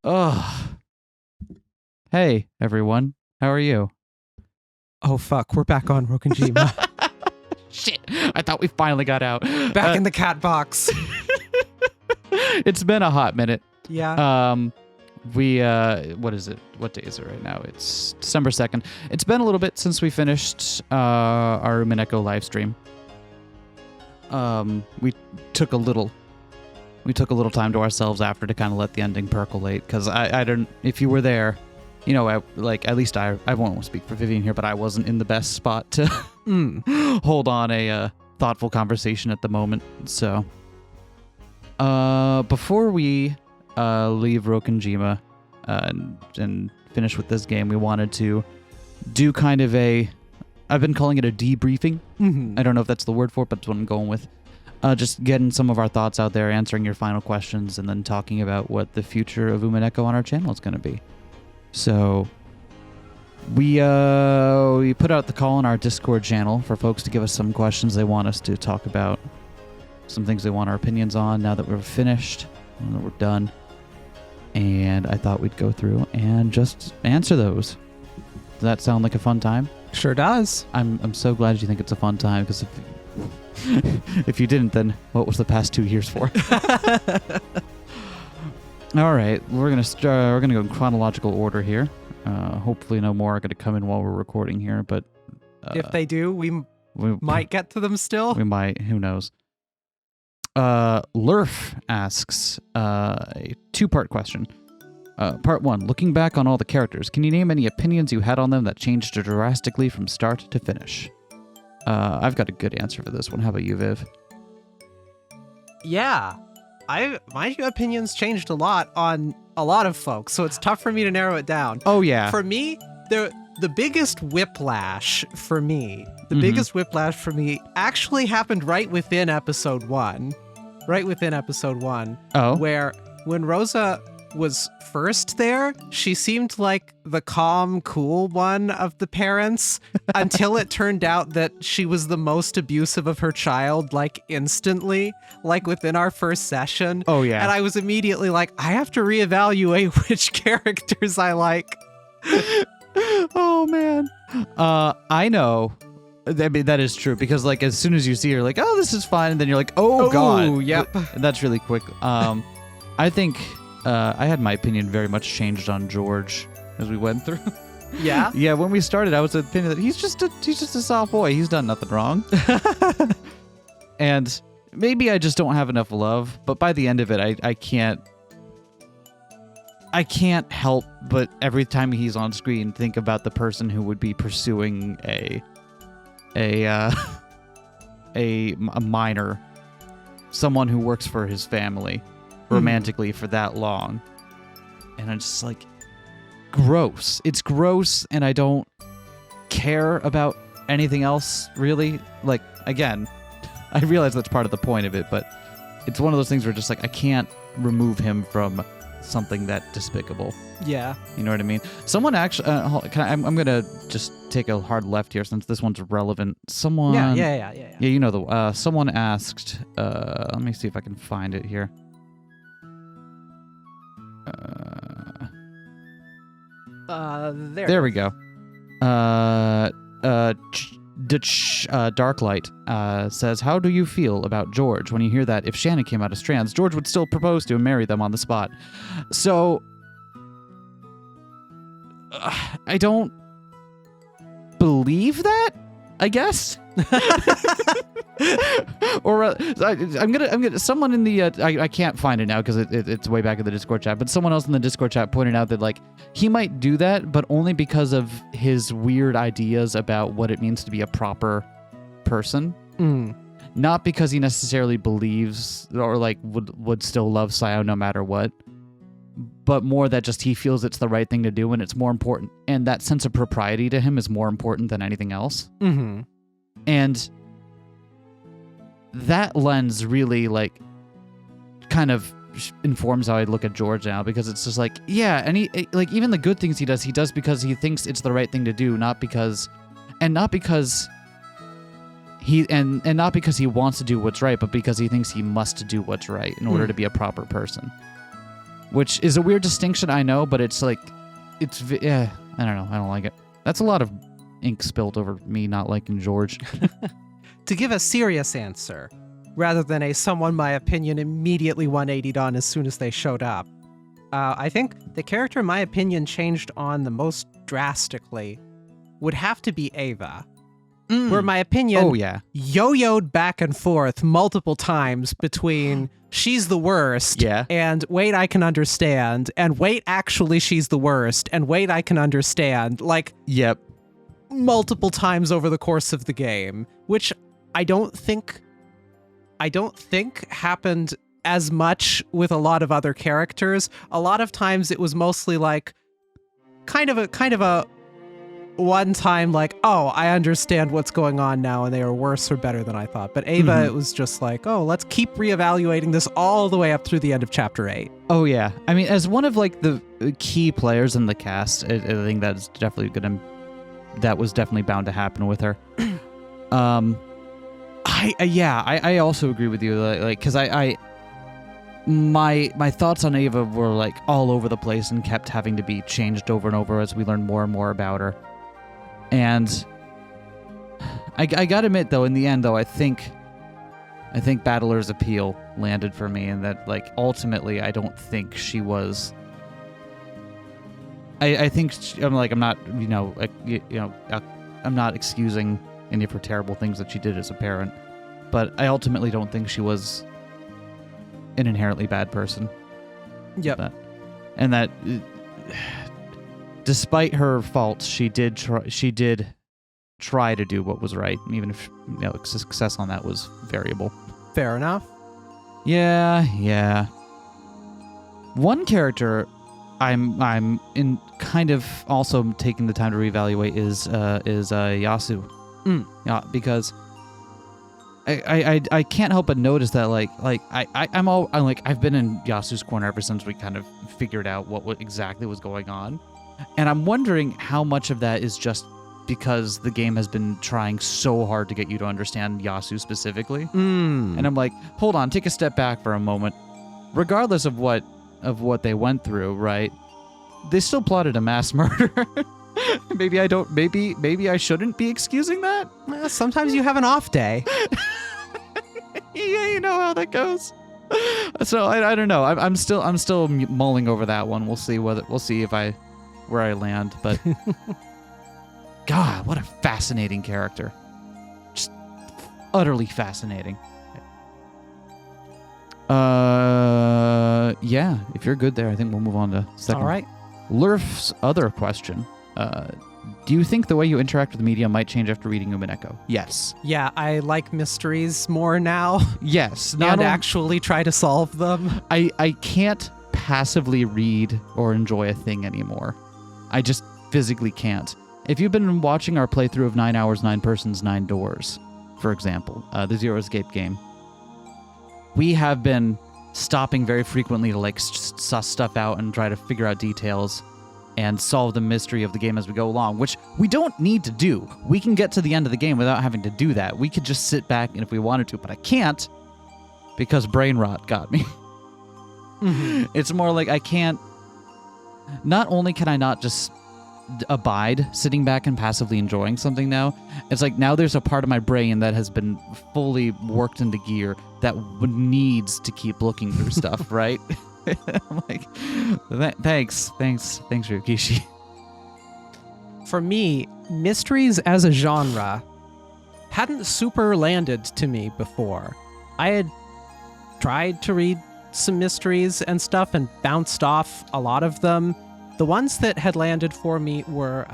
Oh. Hey, everyone. How are you? Oh, fuck. We're back on Rokenjima. Shit. I thought we finally got out. Back in the cat box. It's been a hot minute. Yeah. What is it? What day is it right now? It's December 2nd. It's been a little bit since we finished our Umineko live stream. We took a little time to ourselves after to kind of let the ending percolate, because I don't, if you were there, you know, at least I won't speak for Vivian here, but I wasn't in the best spot to hold on a thoughtful conversation at the moment. So, before we leave Rokenjima and finish with this game, we wanted to do kind of I've been calling it a debriefing. I don't know if that's the word for it, but it's what I'm going with. Just getting some of our thoughts out there, answering your final questions, and then talking about what the future of Umineko on our channel is going to be. So we put out the call on our Discord channel for folks to give us some questions they want us to talk about, some things they want our opinions on now that we're finished, now that we're done. And I thought we'd go through and just answer those. Does that sound like a fun time? Sure does. I'm so glad you think it's a fun time, because if you didn't, then what was the past 2 years for? All right, we're gonna start. We're gonna go in chronological order here. Hopefully, no more are gonna come in while we're recording here, but if they do, we might get to them still. We might. Who knows? Lurf asks a two-part question. Part 1, looking back on all the characters, can you name any opinions you had on them that changed drastically from start to finish? I've got a good answer for this one. How about you, Viv? Yeah. My opinions changed a lot on a lot of folks, so it's tough for me to narrow it down. Oh, yeah. For me, the biggest whiplash for me, actually happened right within episode 1. Oh. Where when Rosa was first there, she seemed like the calm, cool one of the parents until it turned out that she was the most abusive of her child, like instantly, like within our first session. Oh, yeah. And I was immediately like, I have to reevaluate which characters I like. Oh, man. I know. I mean, that is true, because like as soon as you see her, like, oh, this is fine, and then you're like, oh god. Yep. That's really quick. I think I had my opinion very much changed on George as we went through. Yeah? Yeah, when we started, I was of the opinion that he's just a soft boy. He's done nothing wrong. And maybe I just don't have enough love, but by the end of it, I can't help but every time he's on screen think about the person who would be pursuing a minor, someone who works for his family romantically for that long. And I'm just like, gross. It's gross, and I don't care about anything else, really. Like, again, I realize that's part of the point of it, but it's one of those things where just like, I can't remove him from something that despicable. Yeah. You know what I mean? Someone actually, I'm going to just take a hard left here since this one's relevant. Someone... Yeah. Yeah, you know, someone asked, let me see if I can find it here. There we go. Darklight says, how do you feel about George when you hear that if Shannon came out of Strands, George would still propose to and marry them on the spot? So, I don't believe that, I guess. Or I'm gonna someone in the I can't find it now because it's way back in the Discord chat, but someone else in the Discord chat pointed out that like he might do that, but only because of his weird ideas about what it means to be a proper person, not because he necessarily believes or like would still love Sayo no matter what, but more that just he feels it's the right thing to do and it's more important, and that sense of propriety to him is more important than anything else. And that lens really like kind of informs how I look at George now, because it's just like, yeah, and he like even the good things he does because he thinks it's the right thing to do, not because he wants to do what's right, but because he thinks he must do what's right in order to be a proper person. which is a weird distinction, I know, but it's like, I don't know. I don't like it. That's a lot of ink spilled over me not liking George. To give a serious answer, rather than a someone my opinion immediately 180'd on as soon as they showed up, I think the character my opinion changed on the most drastically would have to be Ava. Where my opinion yo-yoed back and forth multiple times between she's the worst and wait, I can understand, and wait, actually she's the worst, and wait, I can understand, like multiple times over the course of the game, which I don't think happened as much with a lot of other characters. A lot of times it was mostly like kind of a one time like, oh, I understand what's going on now, and they are worse or better than I thought. But Ava, it was just like, oh, let's keep reevaluating this all the way up through the end of chapter 8. Oh yeah, I mean, as one of like the key players in the cast, I think that's definitely that was definitely bound to happen with her. I also agree with you, like, because my thoughts on Ava were like all over the place and kept having to be changed over and over as we learned more and more about her. And I gotta admit, though, in the end, though, I think Battler's appeal landed for me, and that, like, ultimately, I don't think she was. I think I'm not, I'm not excusing any of her terrible things that she did as a parent, but I ultimately don't think she was an inherently bad person. Yep. And that. Despite her faults, she did try to do what was right, even if success on that was variable. Fair enough. Yeah. One character I'm in kind of also taking the time to reevaluate is Yasu. Yeah, because I can't help but notice that I've been in Yasu's corner ever since we kind of figured out what exactly was going on. And I'm wondering how much of that is just because the game has been trying so hard to get you to understand Yasu specifically. And I'm like, hold on, take a step back for a moment. Regardless of what they went through, right? They still plotted a mass murder. Maybe I shouldn't be excusing that. Sometimes you have an off day. Yeah, you know how that goes. So I don't know. I'm still mulling over that one. We'll see where I land, but God, what a fascinating character. Just utterly fascinating. Yeah, if you're good there, I think we'll move on to second. All right. Lurf's other question. Do you think the way you interact with the media might change after reading Umineko? Yes. Yeah, I like mysteries more now. Yes. And actually try to solve them. I can't passively read or enjoy a thing anymore. I just physically can't. If you've been watching our playthrough of 9 Hours, 9 Persons, 9 Doors, for example, the Zero Escape game, we have been stopping very frequently to like suss stuff out and try to figure out details and solve the mystery of the game as we go along, which we don't need to do. We can get to the end of the game without having to do that. We could just sit back and if we wanted to, but I can't because brain rot got me. It's more like I can't. Not only can I not just abide sitting back and passively enjoying something now, it's like now there's a part of my brain that has been fully worked into gear that needs to keep looking through stuff, right? I'm like, thanks, Ryukishi. For me, mysteries as a genre hadn't super landed to me before. I had tried to read some mysteries and stuff and bounced off a lot of them. The ones that had landed for me were,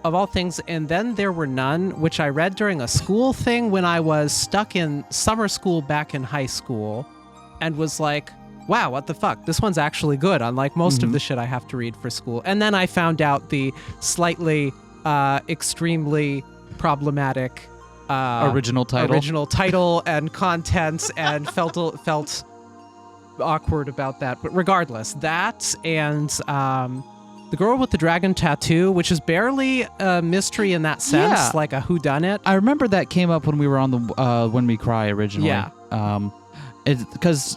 of all things, and then there were none, which I read during a school thing when I was stuck in summer school back in high school and was like, wow, what the fuck? This one's actually good, unlike most of the shit I have to read for school. And then I found out the slightly, extremely problematic original title and contents and felt awkward about that. But regardless, that and the girl with the dragon tattoo, which is barely a mystery in that sense, like a whodunit. I remember that came up when we were on the When We Cry originally. Yeah. because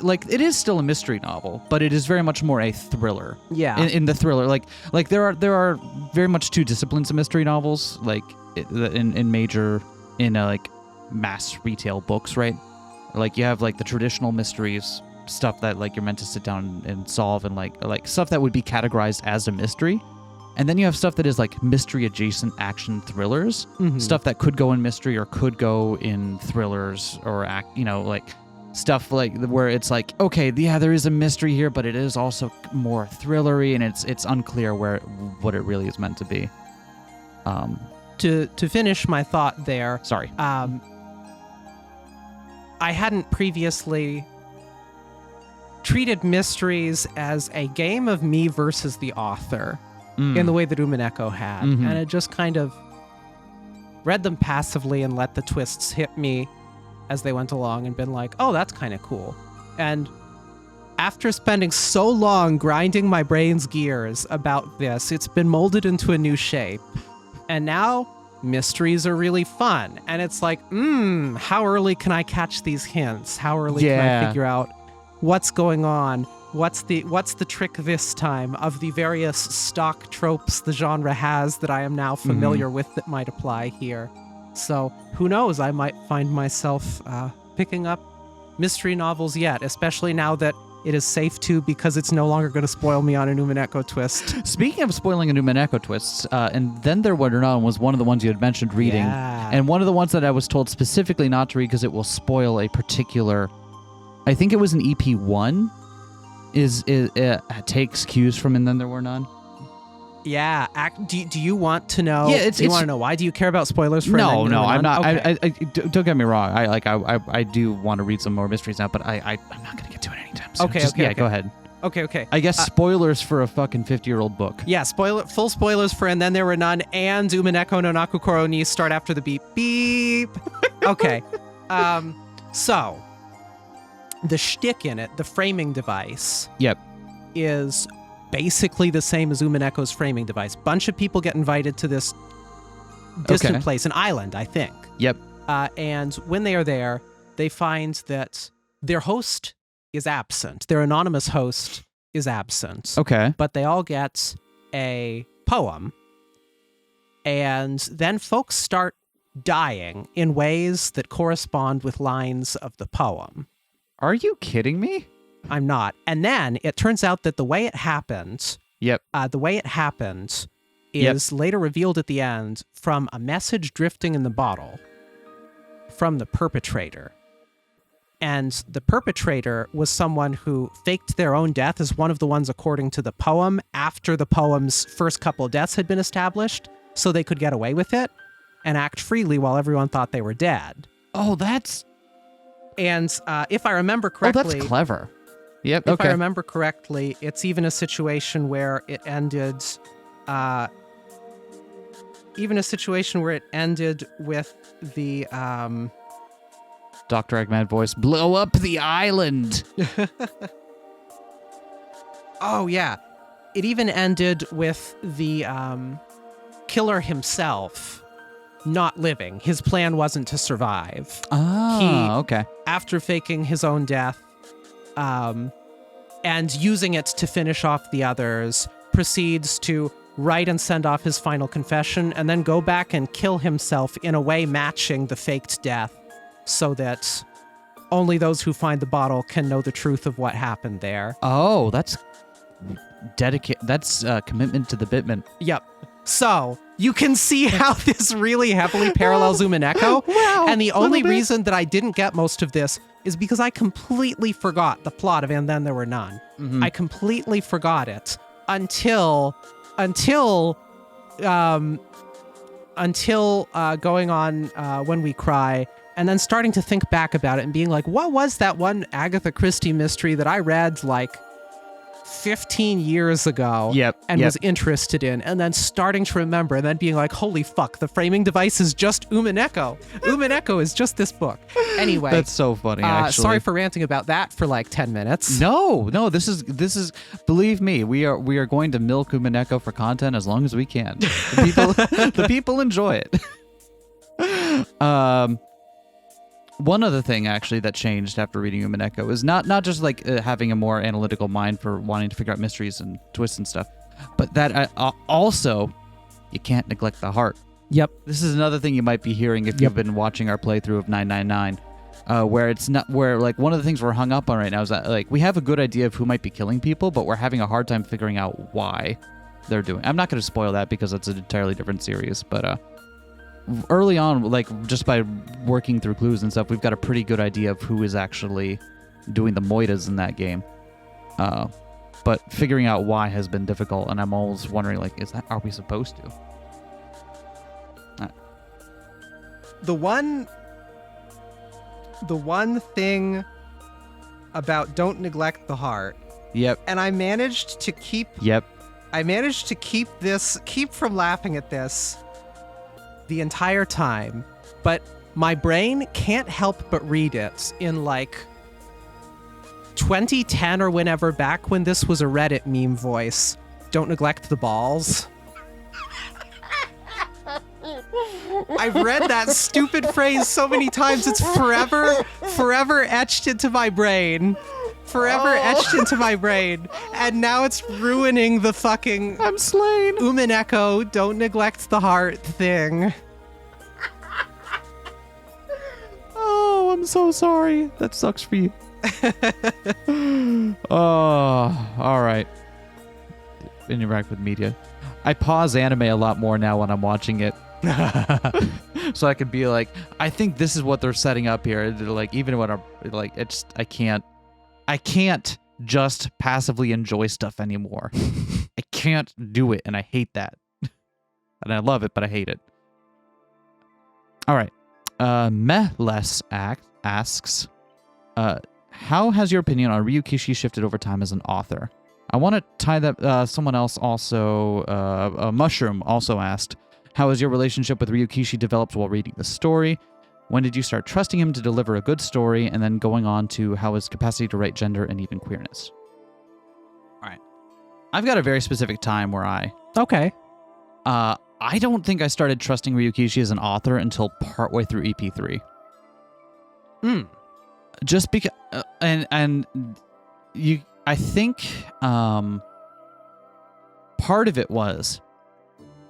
like it is still a mystery novel, but it is very much more a thriller. Yeah. In the thriller, like there are very much two disciplines of mystery novels, like in like mass retail books, right? Like you have like the traditional mysteries, stuff that like you're meant to sit down and solve, and like stuff that would be categorized as a mystery. And then you have stuff that is like mystery adjacent action thrillers, stuff that could go in mystery or could go in thrillers or like stuff like where it's like, okay, yeah, there is a mystery here, but it is also more thrillery, and it's unclear what it really is meant to be. To finish my thought there, Sorry. I hadn't previously treated mysteries as a game of me versus the author in the way that Umineko had. And it just kind of read them passively and let the twists hit me as they went along and been like, oh, that's kind of cool. And after spending so long grinding my brain's gears about this, it's been molded into a new shape. And now mysteries are really fun. And it's like, how early can I catch these hints? How early can I figure out what's going on? What's the trick this time of the various stock tropes the genre has that I am now familiar with that might apply here? So who knows? I might find myself picking up mystery novels yet, especially now that it is safe to, because it's no longer going to spoil me on an Umineko twist. Speaking of spoiling an Umineko twist, and Then There Were None was one of the ones you had mentioned reading. Yeah. And one of the ones that I was told specifically not to read because it will spoil a particular, I think it was an EP1, takes cues from And Then There Were None. Yeah. Do you want to know? Yeah, do you want to know why? Do you care about spoilers for No, I'm not. Okay. I don't get me wrong. I do want to read some more mysteries now, but I'm not going to get to it anytime soon. Okay. Go ahead. Okay. I guess spoilers for a fucking 50-year-old book. Yeah, full spoilers for And Then There Were None and Umineko no Nakukoro ni start after the beep beep. Okay. So the shtick in it, the framing device, is basically the same as Umineko's framing device. Bunch of people get invited to this distant place, an island, I think. Yep. And when they are there, they find that their host is absent. Their anonymous host is absent. Okay. But they all get a poem. And then folks start dying in ways that correspond with lines of the poem. Are you kidding me? I'm not. And then it turns out that the way it happened, is later revealed at the end from a message drifting in the bottle from the perpetrator. And the perpetrator was someone who faked their own death as one of the ones according to the poem after the poem's first couple of deaths had been established, so they could get away with it and act freely while everyone thought they were dead. Oh, that's... And if I remember correctly... that's clever. Yep, If I remember correctly, it's even a situation where it ended... with the... Dr. Eggman voice, blow up the island. Oh, yeah. It even ended with the killer himself not living. His plan wasn't to survive. Okay. After faking his own death and using it to finish off the others, proceeds to write and send off his final confession and then go back and kill himself in a way matching the faked death, so that only those who find the bottle can know the truth of what happened there. Oh, that's commitment to the bitment. Yep. So you can see how this really heavily parallels Umineko. Wow. And the only reason that I didn't get most of this is because I completely forgot the plot of And Then There Were None. Mm-hmm. I completely forgot it until going on When We Cry, and then starting to think back about it and being like, what was that one Agatha Christie mystery that I read like 15 years ago and was interested in, and then starting to remember and then being like, holy fuck, the framing device is just Umineko. Umineko is just this book. Anyway. That's so funny, actually. Sorry for ranting about that for like 10 minutes. No, this is believe me, we are going to milk Umineko for content as long as we can. The people enjoy it. one other thing actually that changed after reading Umineko is not just like having a more analytical mind for wanting to figure out mysteries and twists and stuff, but that also you can't neglect the heart. Yep. This is another thing you might be hearing if you've been watching our playthrough of 999, where like one of the things we're hung up on right now is that like we have a good idea of who might be killing people, but we're having a hard time figuring out why they're doing. I'm not going to spoil that because it's an entirely different series, but early on, like just by working through clues and stuff, we've got a pretty good idea of who is actually doing the moitas in that game. But figuring out why has been difficult, and I'm always wondering, like, are we supposed to? The one thing about don't neglect the heart. Yep. And I managed to keep from laughing at this the entire time, but my brain can't help but read it in like 2010 or whenever, back when this was a Reddit meme voice. Don't neglect the balls. I've read that stupid phrase so many times. It's forever etched into my brain. Etched into my brain. And now it's ruining the fucking I'm slain. Umineko, don't neglect the heart thing. Oh, I'm so sorry. That sucks for you. Oh, all right. Interact with media. I pause anime a lot more now when I'm watching it. So I could be like, I think this is what they're setting up here. Like, even when I'm like, it's I can't just passively enjoy stuff anymore. I can't do it, and I hate that. And I love it, but I hate it. All right. Mehless asks, how has your opinion on Ryukishi shifted over time as an author? I want to tie that. Someone else also, a mushroom also asked, how has your relationship with Ryukishi developed while reading the story? When did you start trusting him to deliver a good story? And then going on to how his capacity to write gender and even queerness. All right. I've got a very specific time where Okay. I don't think I started trusting Ryukishi as an author until partway through EP3. Just because, I think part of it was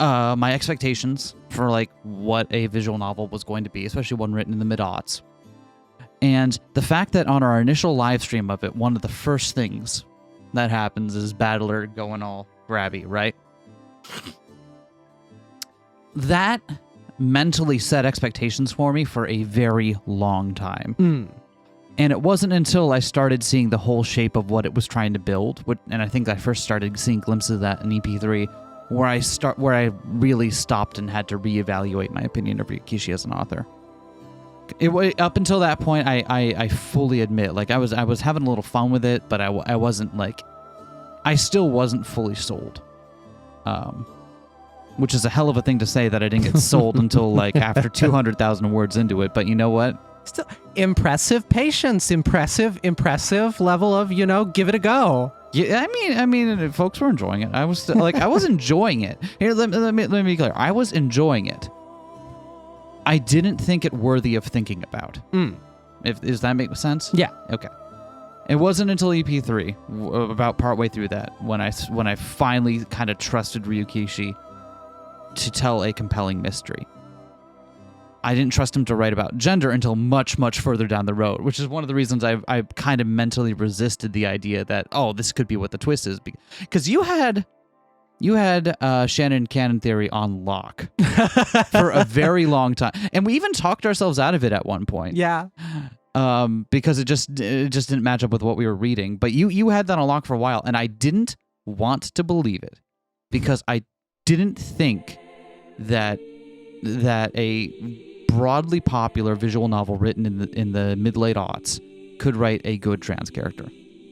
my expectations for like what a visual novel was going to be, especially one written in the mid-aughts. And the fact that on our initial live stream of it, one of the first things that happens is Battler going all grabby, right? That mentally set expectations for me for a very long time. And it wasn't until I started seeing the whole shape of what it was trying to build, and I think I first started seeing glimpses of that in EP3, where I really stopped and had to reevaluate my opinion of Ryukishi as an author. Up until that point, I fully admit, like I was having a little fun with it, but I wasn't like, I still wasn't fully sold. Which is a hell of a thing to say, that I didn't get sold until like after 200,000 words into it. But you know what? Still impressive patience, impressive level of, give it a go. Yeah, I mean, folks were enjoying it. I was I was enjoying it. Here, let me be clear. I was enjoying it. I didn't think it worthy of thinking about. Does that make sense? Yeah. Okay. It wasn't until EP3, about partway through that, when I finally kind of trusted Ryukishi to tell a compelling mystery. I didn't trust him to write about gender until much, much further down the road, which is one of the reasons I kind of mentally resisted the idea that, this could be what the twist is. Because you had Shannon Canon Theory on lock for a very long time. And we even talked ourselves out of it at one point. Yeah. Because it just didn't match up with what we were reading. But you had that on lock for a while, and I didn't want to believe it because I didn't think that a broadly popular visual novel written in the mid-late aughts could write a good trans character.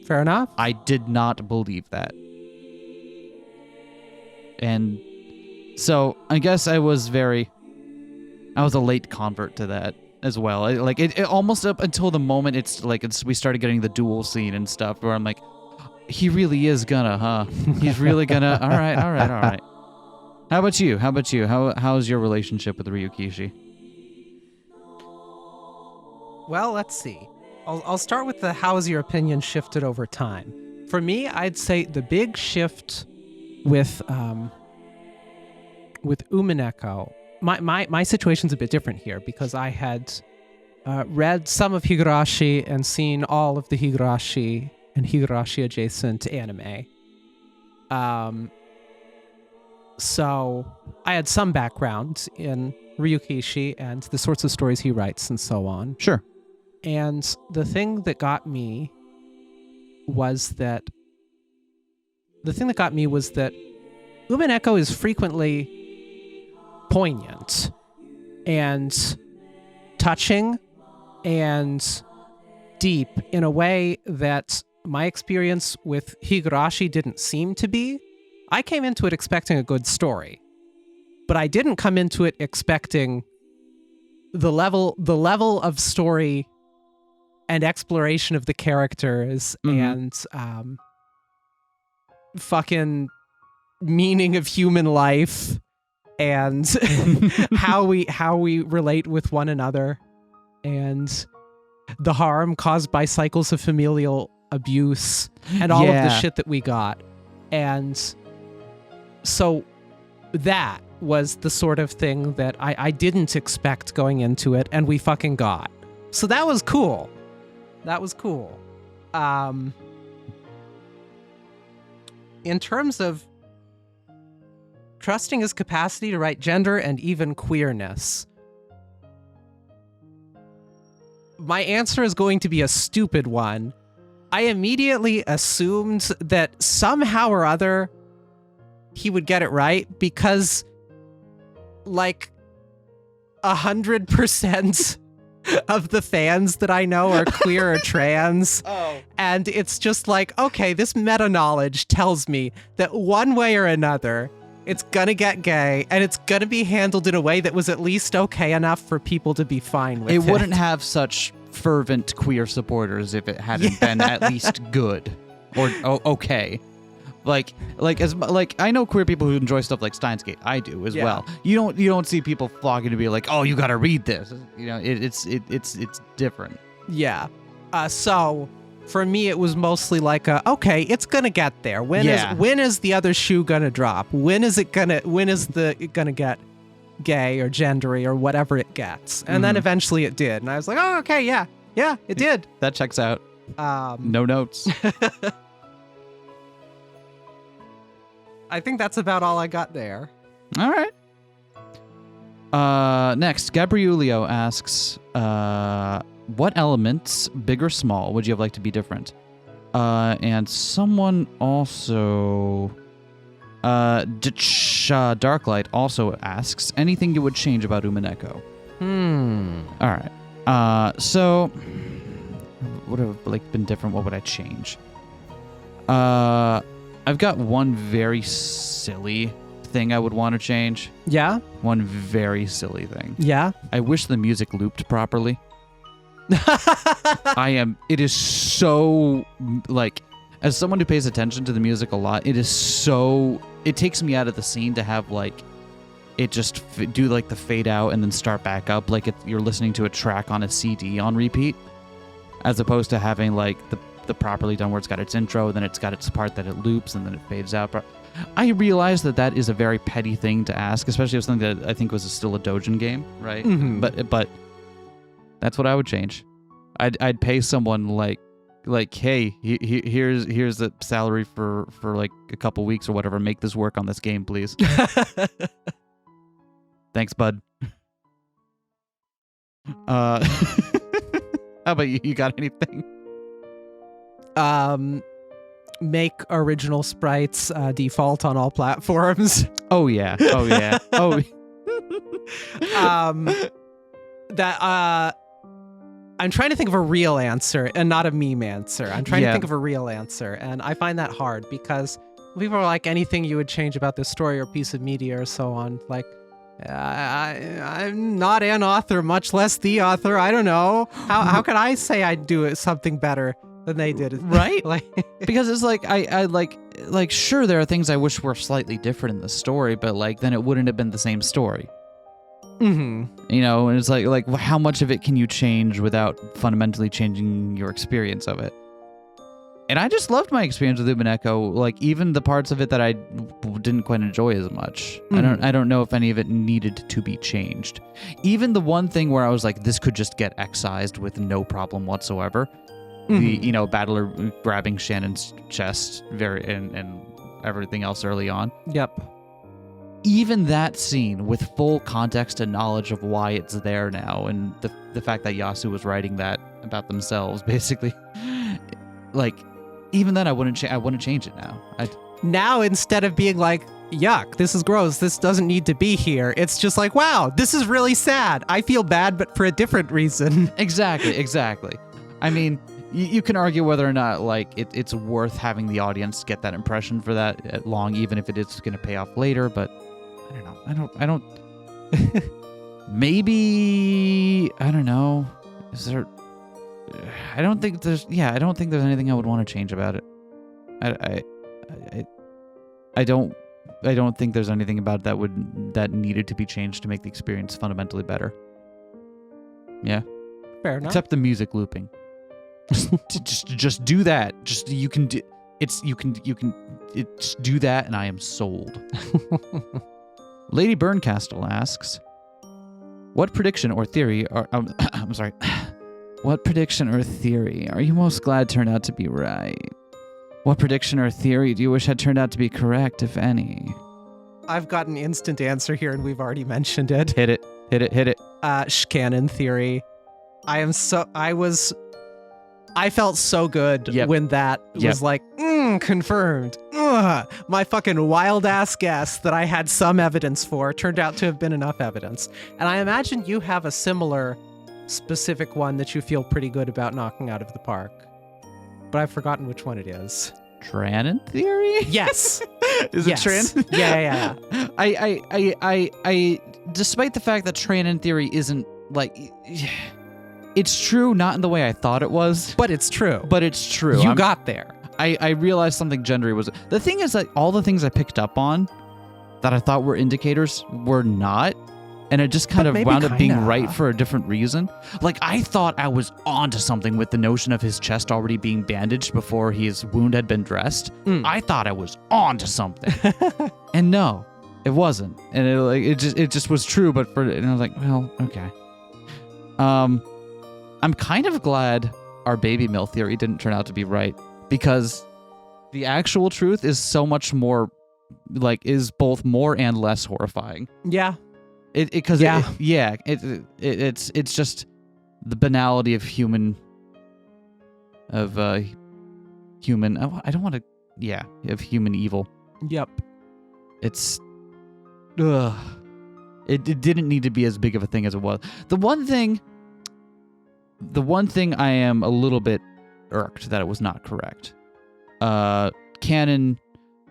Fair enough. I did not believe that. And so I guess I was a late convert to that as well. It almost up until the moment we started getting the duel scene and stuff where I'm like, he really is gonna, huh? He's really gonna. All right. How about you? How's your relationship with Ryukishi? Well, let's see. I'll start with the how has your opinion shifted over time. For me, I'd say the big shift with Umineko, my situation's a bit different here because I had read some of Higurashi and seen all of the Higurashi and Higurashi adjacent anime. So I had some background in Ryukishi and the sorts of stories he writes and so on. Sure. And the thing that got me was that Umineko is frequently poignant and touching and deep in a way that my experience with Higurashi didn't seem to be. I came into it expecting a good story, but I didn't come into it expecting the level of story and exploration of the characters and fucking meaning of human life and how we relate with one another and the harm caused by cycles of familial abuse and all of the shit that we got. And so that was the sort of thing that I didn't expect going into it, and we fucking got. So that was cool. That was cool. In terms of trusting his capacity to write gender and even queerness, my answer is going to be a stupid one. I immediately assumed that somehow or other he would get it right because, like, 100% of the fans that I know are queer or trans. Oh. And it's just like, okay, this meta knowledge tells me that one way or another, it's gonna get gay, and it's gonna be handled in a way that was at least okay enough for people to be fine with it. It wouldn't have such fervent queer supporters if it hadn't been at least good or okay. Like I know queer people who enjoy stuff like Steins Gate. I do as well. You don't see people flocking to be like, oh, you got to read this. You know, it's different. Yeah. So for me, it was mostly like, okay, it's gonna get there. When is the other shoe gonna drop? When is it gonna get gay or gendery or whatever it gets? And then eventually it did, and I was like, oh, okay, yeah, it did. That checks out. No notes. I think that's about all I got there. All right. Next, Gabrielio asks, what elements, big or small, would you have liked to be different? And someone also, Darklight also asks, anything you would change about Umineko? All right. So, would have been different? What would I change? I've got one very silly thing I would want to change. Yeah? One very silly thing. Yeah? I wish the music looped properly. It is so, as someone who pays attention to the music a lot, it takes me out of the scene to have, it just do, the fade out and then start back up, you're listening to a track on a CD on repeat, as opposed to having, the properly done where it's got its intro, then it's got its part that it loops, and then it fades out. But I realize that is a very petty thing to ask, especially if something that I think was still a Dojin game, right? Mm-hmm. But that's what I would change. I'd pay someone hey, here's the salary for a couple weeks or whatever. Make this work on this game, please. Thanks, bud. How about you? You got anything? Make original sprites default on all platforms. Oh yeah. I'm trying to think of a real answer and not a meme answer. I'm trying to think of a real answer, and I find that hard because people are like, anything you would change about this story or piece of media or so on. I'm not an author, much less the author. I don't know. How could I say I'd do something better than they did? Right? Because it's I sure, there are things I wish were slightly different in the story, but then it wouldn't have been the same story. Mm-hmm. You know, and it's like how much of it can you change without fundamentally changing your experience of it? And I just loved my experience with Umineko, like even the parts of it that I didn't quite enjoy as much. I don't know if any of it needed to be changed. Even the one thing where I was like, this could just get excised with no problem whatsoever. The battler grabbing Shannon's chest and everything else early on. Yep. Even that scene with full context and knowledge of why it's there now, and the fact that Yasu was writing that about themselves, basically, like even then I wouldn't change it now. Now instead of being like, yuck, this is gross, this doesn't need to be here, it's just like, wow, this is really sad. I feel bad, but for a different reason. Exactly. I mean, you can argue whether or not like it's worth having the audience get that impression for that long, even if it is going to pay off later. But I don't know. I don't. Maybe I don't know. Is there? I don't think there's anything I would want to change about it. I don't think there's anything about it that needed to be changed to make the experience fundamentally better. Yeah. Fair enough. Except the music looping. just do that. Just do that, and I am sold. Lady Burncastle asks, "What prediction or theory are I'm sorry. What prediction or theory are you most glad turned out to be right? What prediction or theory do you wish had turned out to be correct, if any?" I've got an instant answer here, and we've already mentioned it. Hit it. Canon theory. I felt so good when that was like, confirmed. My fucking wild ass guess that I had some evidence for turned out to have been enough evidence. And I imagine you have a similar specific one that you feel pretty good about knocking out of the park. But I've forgotten which one it is. Tranon theory? Yes. Is it Tran? Yeah. I despite the fact that Tranon theory isn't like, it's true, not in the way I thought it was. But it's true. You got there. I realized something Gendry was. The thing is that all the things I picked up on that I thought were indicators were not. And it just kind of wound up being right for a different reason. Like, I thought I was onto something with the notion of his chest already being bandaged before his wound had been dressed. I thought I was onto something. And no, it wasn't. And it just was true, and I was like, well, okay. I'm kind of glad our baby mill theory didn't turn out to be right, because the actual truth is so much more, is both more and less horrifying. Yeah. It's just the banality of human. Of human evil. Yep. It didn't need to be as big of a thing as it was. The one thing I am a little bit irked that it was not correct. Canon.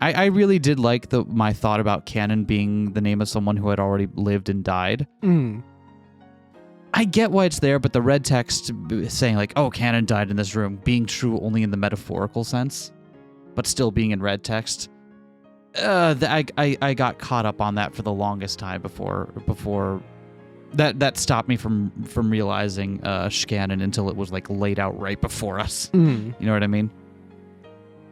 I really did like my thought about Canon being the name of someone who had already lived and died. I get why it's there, but the red text saying like, "Oh, Canon died in this room," being true only in the metaphorical sense, but still being in red text. I got caught up on that for the longest time before that stopped me from realizing Shkanon until it was like laid out right before us. You know what I mean?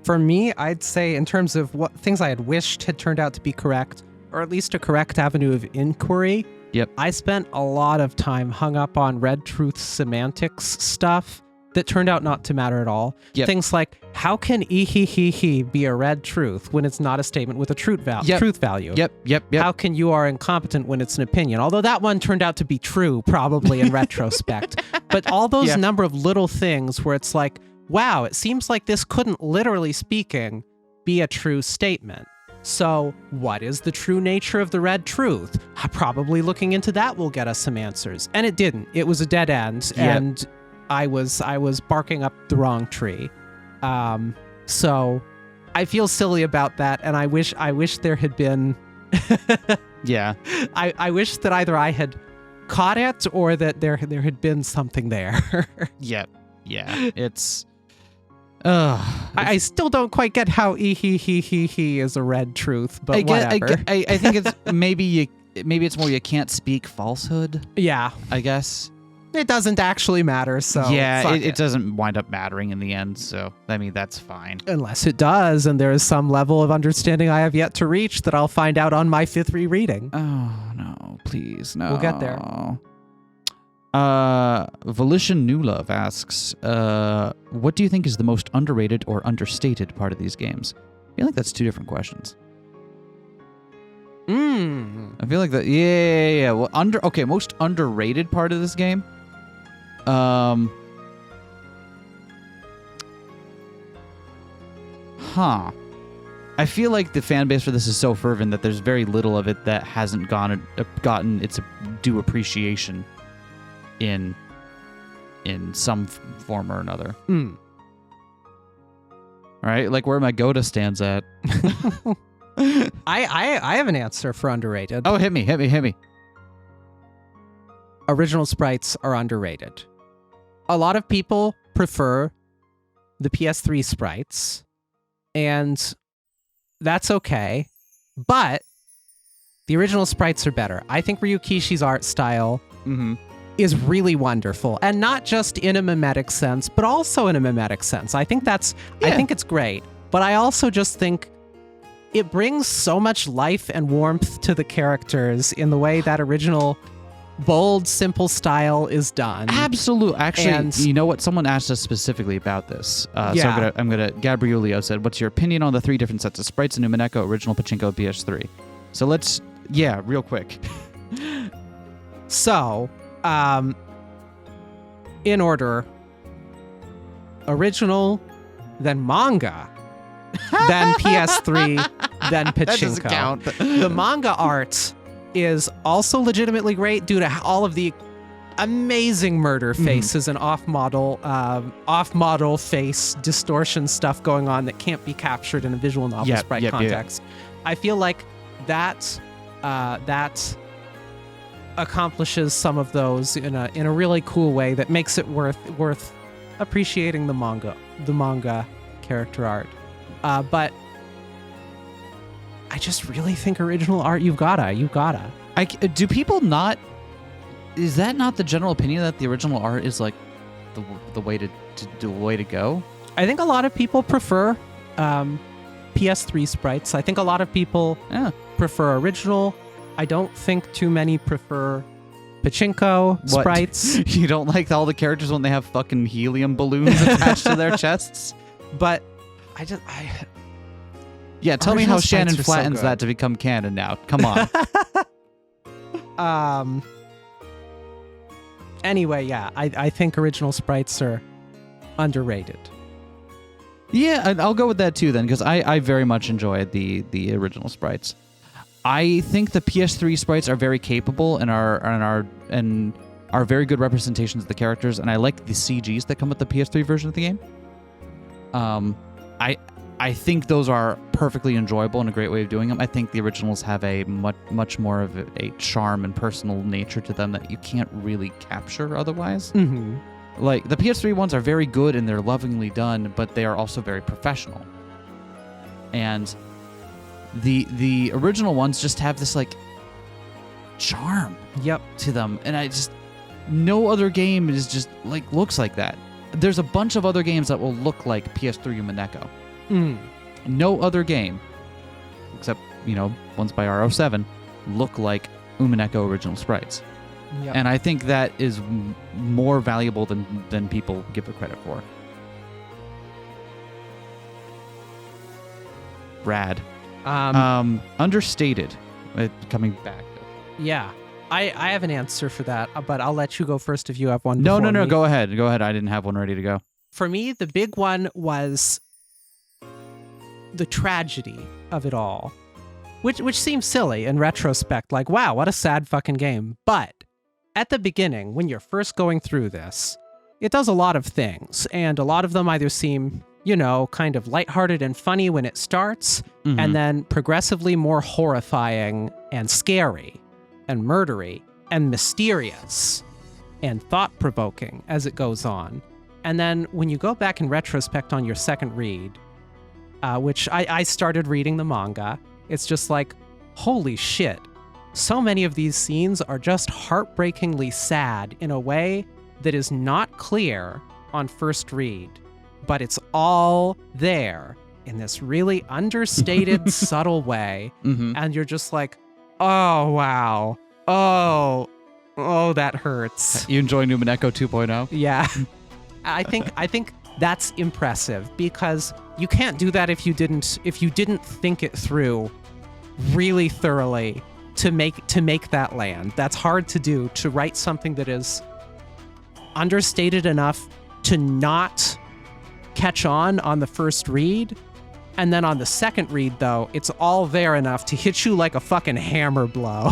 For me, I'd say in terms of what things I had wished had turned out to be correct, or at least a correct avenue of inquiry. Yep. I spent a lot of time hung up on red truth semantics stuff that turned out not to matter at all. Yep. Things like, how can he be a red truth when it's not a statement with a truth value? Yep. How can you are incompetent when it's an opinion? Although that one turned out to be true, probably in retrospect. But all those number of little things where it's like, wow, it seems like this couldn't, literally speaking, be a true statement. So what is the true nature of the red truth? Probably looking into that will get us some answers. And it didn't. It was a dead end, and I was barking up the wrong tree. So I feel silly about that, and I wish there had been I wish that either I had caught it or that there had been something there. It's I still don't quite get how he is a red truth, but whatever. I think it's maybe maybe it's more you can't speak falsehood, Yeah. I guess. It doesn't actually matter, so Yeah, fuck it doesn't wind up mattering in the end, so I mean that's fine. Unless it does, and there is some level of understanding I have yet to reach that I'll find out on my 5th rereading. Oh no, please, no. We'll get there. Volition New Love asks, what do you think is the most underrated or understated part of these games? I feel like that's 2 different questions. I feel like that. Yeah. Well, most underrated part of this game. I feel like the fan base for this is so fervent that there's very little of it that hasn't gotten its due appreciation in some form or another. Right? Like where my Goda stands at. I have an answer for underrated. Oh, hit me. Original sprites are underrated. A lot of people prefer the PS3 sprites, and that's okay, but the original sprites are better. I think Ryukishi's art style is really wonderful, and not just in a mimetic sense, but also in a mimetic sense. I think it's great, but I also just think it brings so much life and warmth to the characters in the way that original bold, simple style is done. Absolutely. Actually, you know what? Someone asked us specifically about this. So I'm gonna. Gabrielio said, "What's your opinion on the 3 different sets of sprites in Umineko, original Pachinko, PS3?" So let's, real quick. So, in order: original, then manga, then PS3, then Pachinko. That doesn't count. The manga art is also legitimately great due to all of the amazing murder faces and off-model face distortion stuff going on that can't be captured in a visual novel sprite context. I feel like that accomplishes some of those in a really cool way that makes it worth appreciating the manga character art. But I just really think original art, you've gotta. Do people not? Is that not the general opinion that the original art is like the way to go? I think a lot of people prefer PS3 sprites. I think a lot of people prefer original. I don't think too many prefer Pachinko sprites. You don't like all the characters when they have fucking helium balloons attached to their chests? But tell me how Shannon flattens that to become canon now. Come on. Anyway, I think original sprites are underrated. Yeah, I'll go with that too then, because I very much enjoy the original sprites. I think the PS3 sprites are very capable and are very good representations of the characters, and I like the CGs that come with the PS3 version of the game. I think those are perfectly enjoyable and a great way of doing them. I think the originals have a much more of a charm and personal nature to them that you can't really capture otherwise. Like, the PS3 ones are very good and they're lovingly done, but they are also very professional. And the original ones just have this, like, charm to them. And no other game is just, like, looks like that. There's a bunch of other games that will look like PS3 Umineko. No other game, except, ones by RO7, look like Umineko original sprites. And I think that is more valuable than people give it credit for. Rad. Understated. Coming back. Yeah. I have an answer for that, but I'll let you go first if you have one. No. Go ahead. I didn't have one ready to go. For me, the big one was the tragedy of it all, which seems silly in retrospect. Like, wow, what a sad fucking game. But at the beginning, when you're first going through this, it does a lot of things, and a lot of them either seem, kind of lighthearted and funny when it starts, and then progressively more horrifying and scary and murdery and mysterious and thought-provoking as it goes on. And then when you go back in retrospect on your second read, which I started reading the manga, it's just like, holy shit, so many of these scenes are just heartbreakingly sad in a way that is not clear on first read, but it's all there in this really understated, subtle way. Mm-hmm. And you're just like, oh, wow. Oh, that hurts. You enjoy Umineko 2.0? Yeah. I think that's impressive, because you can't do that if you didn't think it through really thoroughly to make that land. That's hard to do, to write something that is understated enough to not catch on the first read, and then on the second read, though, it's all there enough to hit you like a fucking hammer blow.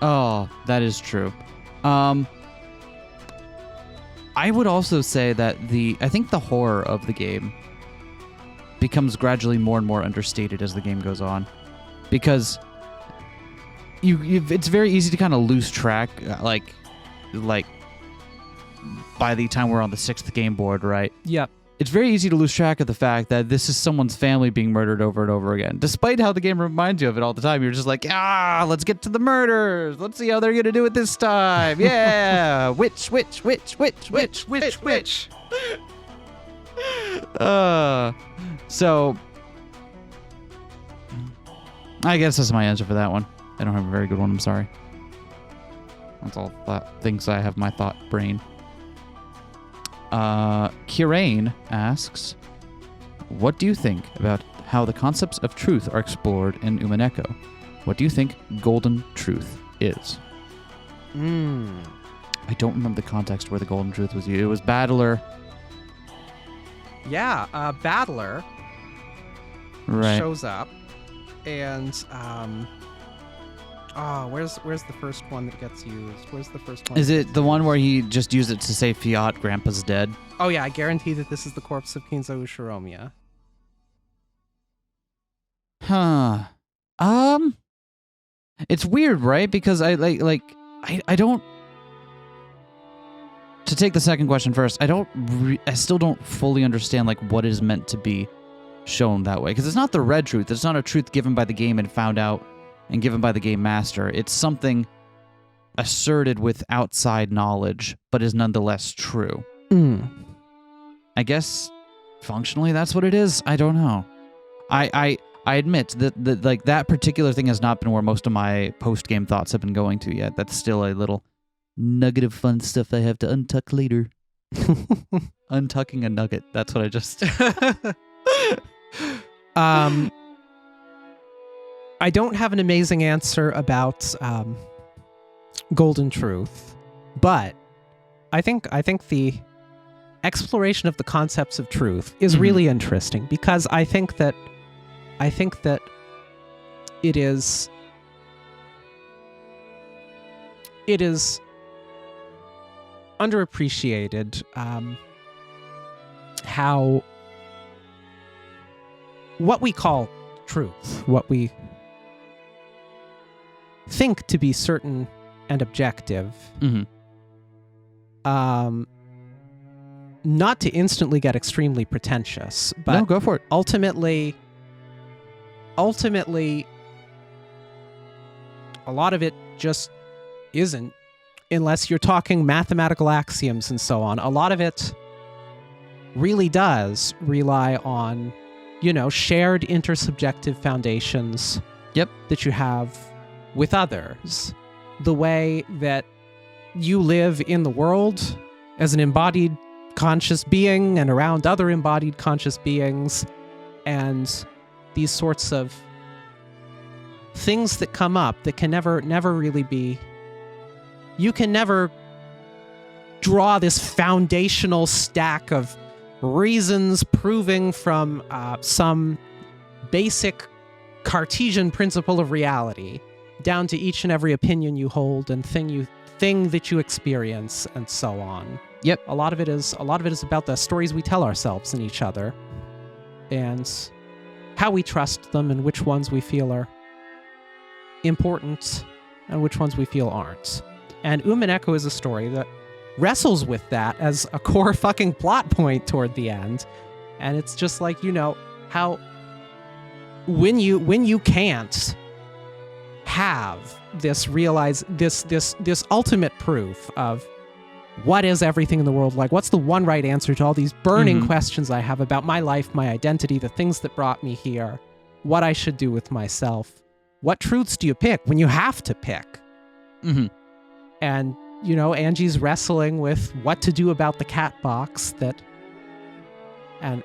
Oh, that is true. I would also say that I think the horror of the game becomes gradually more and more understated as the game goes on, because it's very easy to kind of lose track, like by the time we're on the 6th game board, right? Yep. It's very easy to lose track of the fact that this is someone's family being murdered over and over again. Despite how the game reminds you of it all the time, you're just like, let's get to the murders. Let's see how they're going to do it this time. Yeah. Which. So, I guess that's my answer for that one. I don't have a very good one, I'm sorry. That's all things I have in my thought brain. Kirain asks, what do you think about how the concepts of truth are explored in Umineko? What do you think golden truth is? I don't remember the context where the golden truth was used. It was Battler. Yeah, Battler shows up, and where's the first one that gets used? Where's the first one? Is it the one where he just used it to say Fiat, Grandpa's dead? Oh yeah, I guarantee that this is the corpse of Kinzo Ushiromiya. Huh. It's weird, right? Because I don't. To take the second question first, I still don't fully understand like what is meant to be shown that way, because it's not the red truth. It's not a truth given by the game and found out and given by the game master. It's something asserted with outside knowledge, but is nonetheless true. I guess functionally that's what it is. I don't know. I admit that like that particular thing has not been where most of my post-game thoughts have been going to yet. That's still a little nugget of fun stuff I have to untuck later. Untucking a nugget. That's what I just... I don't have an amazing answer about golden truth, but I think the exploration of the concepts of truth is really interesting, because I think that it is underappreciated how what we call truth, what we think to be certain and objective, not to instantly get extremely pretentious, but no, go for it. Ultimately, a lot of it just isn't, unless you're talking mathematical axioms and so on. A lot of it really does rely on, shared intersubjective foundations that you have with others. The way that you live in the world as an embodied conscious being and around other embodied conscious beings, and these sorts of things that come up that can never really be... You can never draw this foundational stack of reasons proving from some basic Cartesian principle of reality down to each and every opinion you hold and thing that you experience and so on. Yep. A lot of it is about the stories we tell ourselves and each other, and how we trust them, and which ones we feel are important and which ones we feel aren't. And Umineko is a story that wrestles with that as a core fucking plot point toward the end. And it's just like, how when you can't have this this ultimate proof of what is everything in the world like, what's the one right answer to all these burning questions I have about my life, my identity, the things that brought me here, what I should do with myself, what truths do you pick when you have to pick? And Angie's wrestling with what to do about the cat box and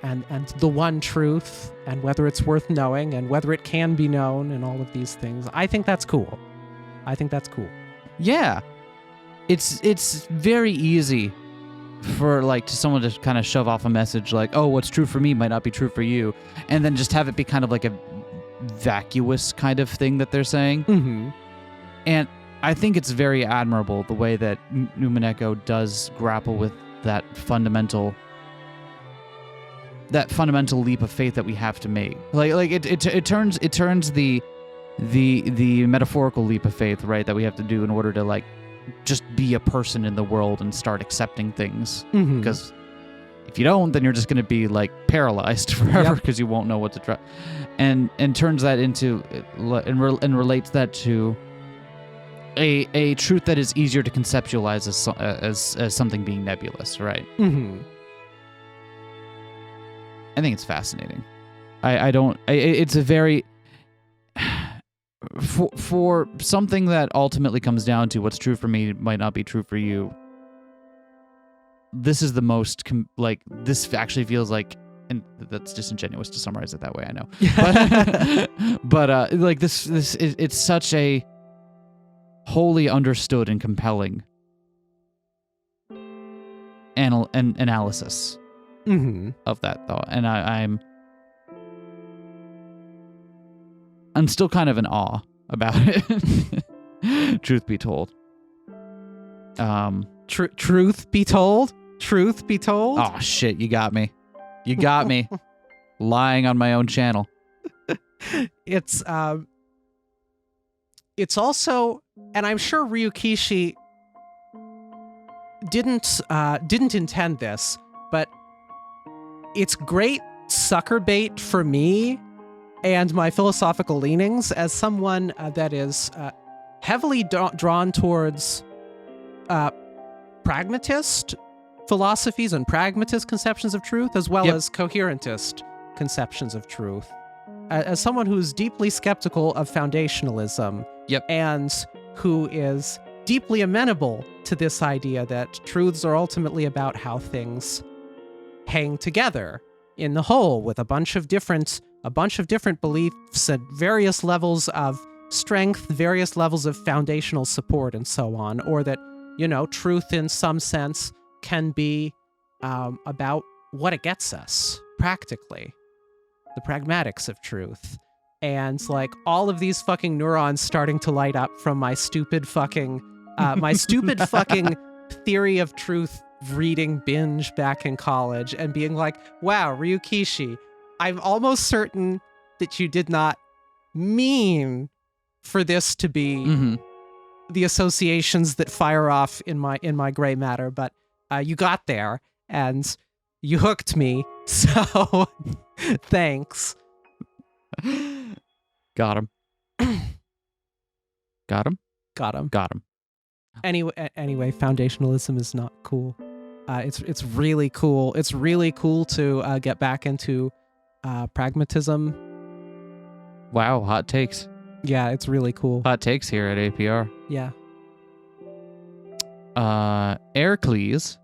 the one truth, and whether it's worth knowing and whether it can be known, and all of these things. I think that's cool. Yeah. It's very easy for to someone to kind of shove off a message like, oh, what's true for me might not be true for you, and then just have it be kind of like a vacuous kind of thing that they're saying. And I think it's very admirable the way that Umineko does grapple with that fundamental leap of faith that we have to make. It turns the metaphorical leap of faith, right, that we have to do in order to just be a person in the world and start accepting things. Because if you don't, then you're just going to be paralyzed forever because you won't know what to try. And turns that into and relates that to a truth that is easier to conceptualize as something being nebulous, right? I think it's fascinating. It's a very for something that ultimately comes down to what's true for me might not be true for you. This is the most this actually feels like, and that's disingenuous to summarize it that way, I know. But this it's such a wholly understood and compelling analysis of that thought, and I'm still kind of in awe about it. Truth be told. Truth be told? Truth be told? Oh shit, you got me. Lying on my own channel. It's also, and I'm sure Ryukishi didn't intend this, but it's great sucker bait for me and my philosophical leanings as someone that is heavily drawn towards pragmatist philosophies and pragmatist conceptions of truth, as well as coherentist conceptions of truth. As someone who's deeply skeptical of foundationalism, and who is deeply amenable to this idea that truths are ultimately about how things hang together in the whole, with a bunch of different beliefs at various levels of strength, various levels of foundational support, and so on, or that truth in some sense can be about what it gets us practically, the pragmatics of truth. And all of these fucking neurons starting to light up from my stupid fucking theory of truth reading binge back in college, and being like, wow, Ryukishi, I'm almost certain that you did not mean for this to be the associations that fire off in my gray matter, but you got there and you hooked me, so thanks. Got him. Anyway, foundationalism is not cool. It's really cool. It's really cool to get back into pragmatism. Wow, hot takes. Yeah, it's really cool. Hot takes here at APR. Yeah. Ericles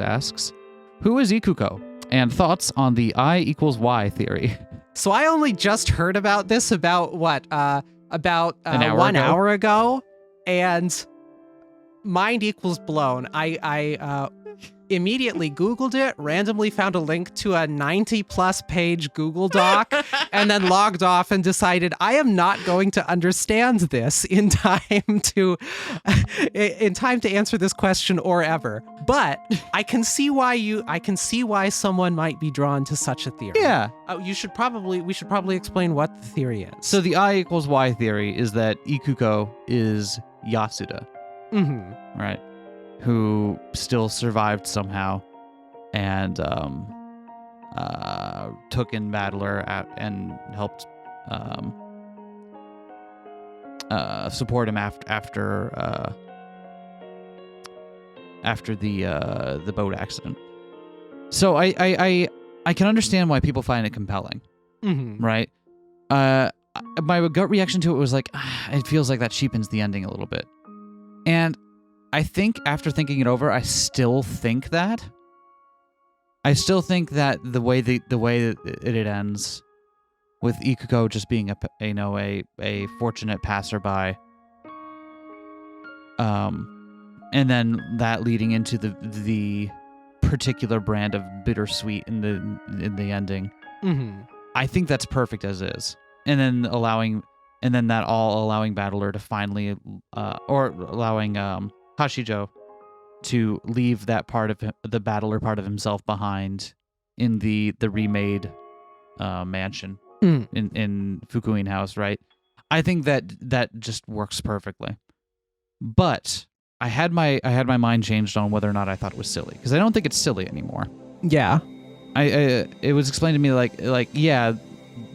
asks, who is Ikuko? And thoughts on the I equals Y theory. So I only just heard about this about what? About an hour 1 ago? hour ago, and mind equals blown. I immediately Googled it, randomly found a link to a 90+ page Google Doc, and then logged off and decided I am not going to understand this in time to answer this question or ever. But I can see why someone might be drawn to such a theory. Yeah. We should probably explain what the theory is. So the I equals Y theory is that Ikuko is Yasuda. Right. Who still survived somehow, and took in Battler and helped support him after the boat accident. So I can understand why people find it compelling, right? My gut reaction to it was like, it feels like that cheapens the ending a little bit, and I think after thinking it over, I still think that the way it ends, with Ikuko just being a fortunate passerby, and then that leading into the particular brand of bittersweet in the ending. I think that's perfect as is, and then allowing Battler to finally, or allowing Hashijo to leave that part of the Battler part of himself behind in the remade mansion in Fukuin House, right? I think that just works perfectly. But I had my mind changed on whether or not I thought it was silly, because I don't think it's silly anymore. Yeah. It was explained to me like yeah,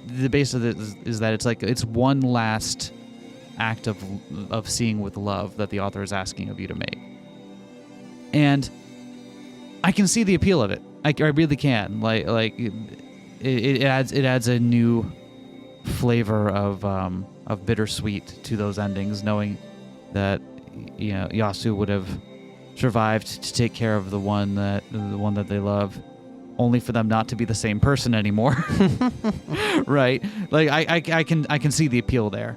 the base of it is that it's one last act of seeing with love that the author is asking of you to make. And I can see the appeal of it. I really can. Like it adds a new flavor of bittersweet to those endings, knowing that Yasu would have survived to take care of the one that they love, only for them not to be the same person anymore. Right? Like I can see the appeal there.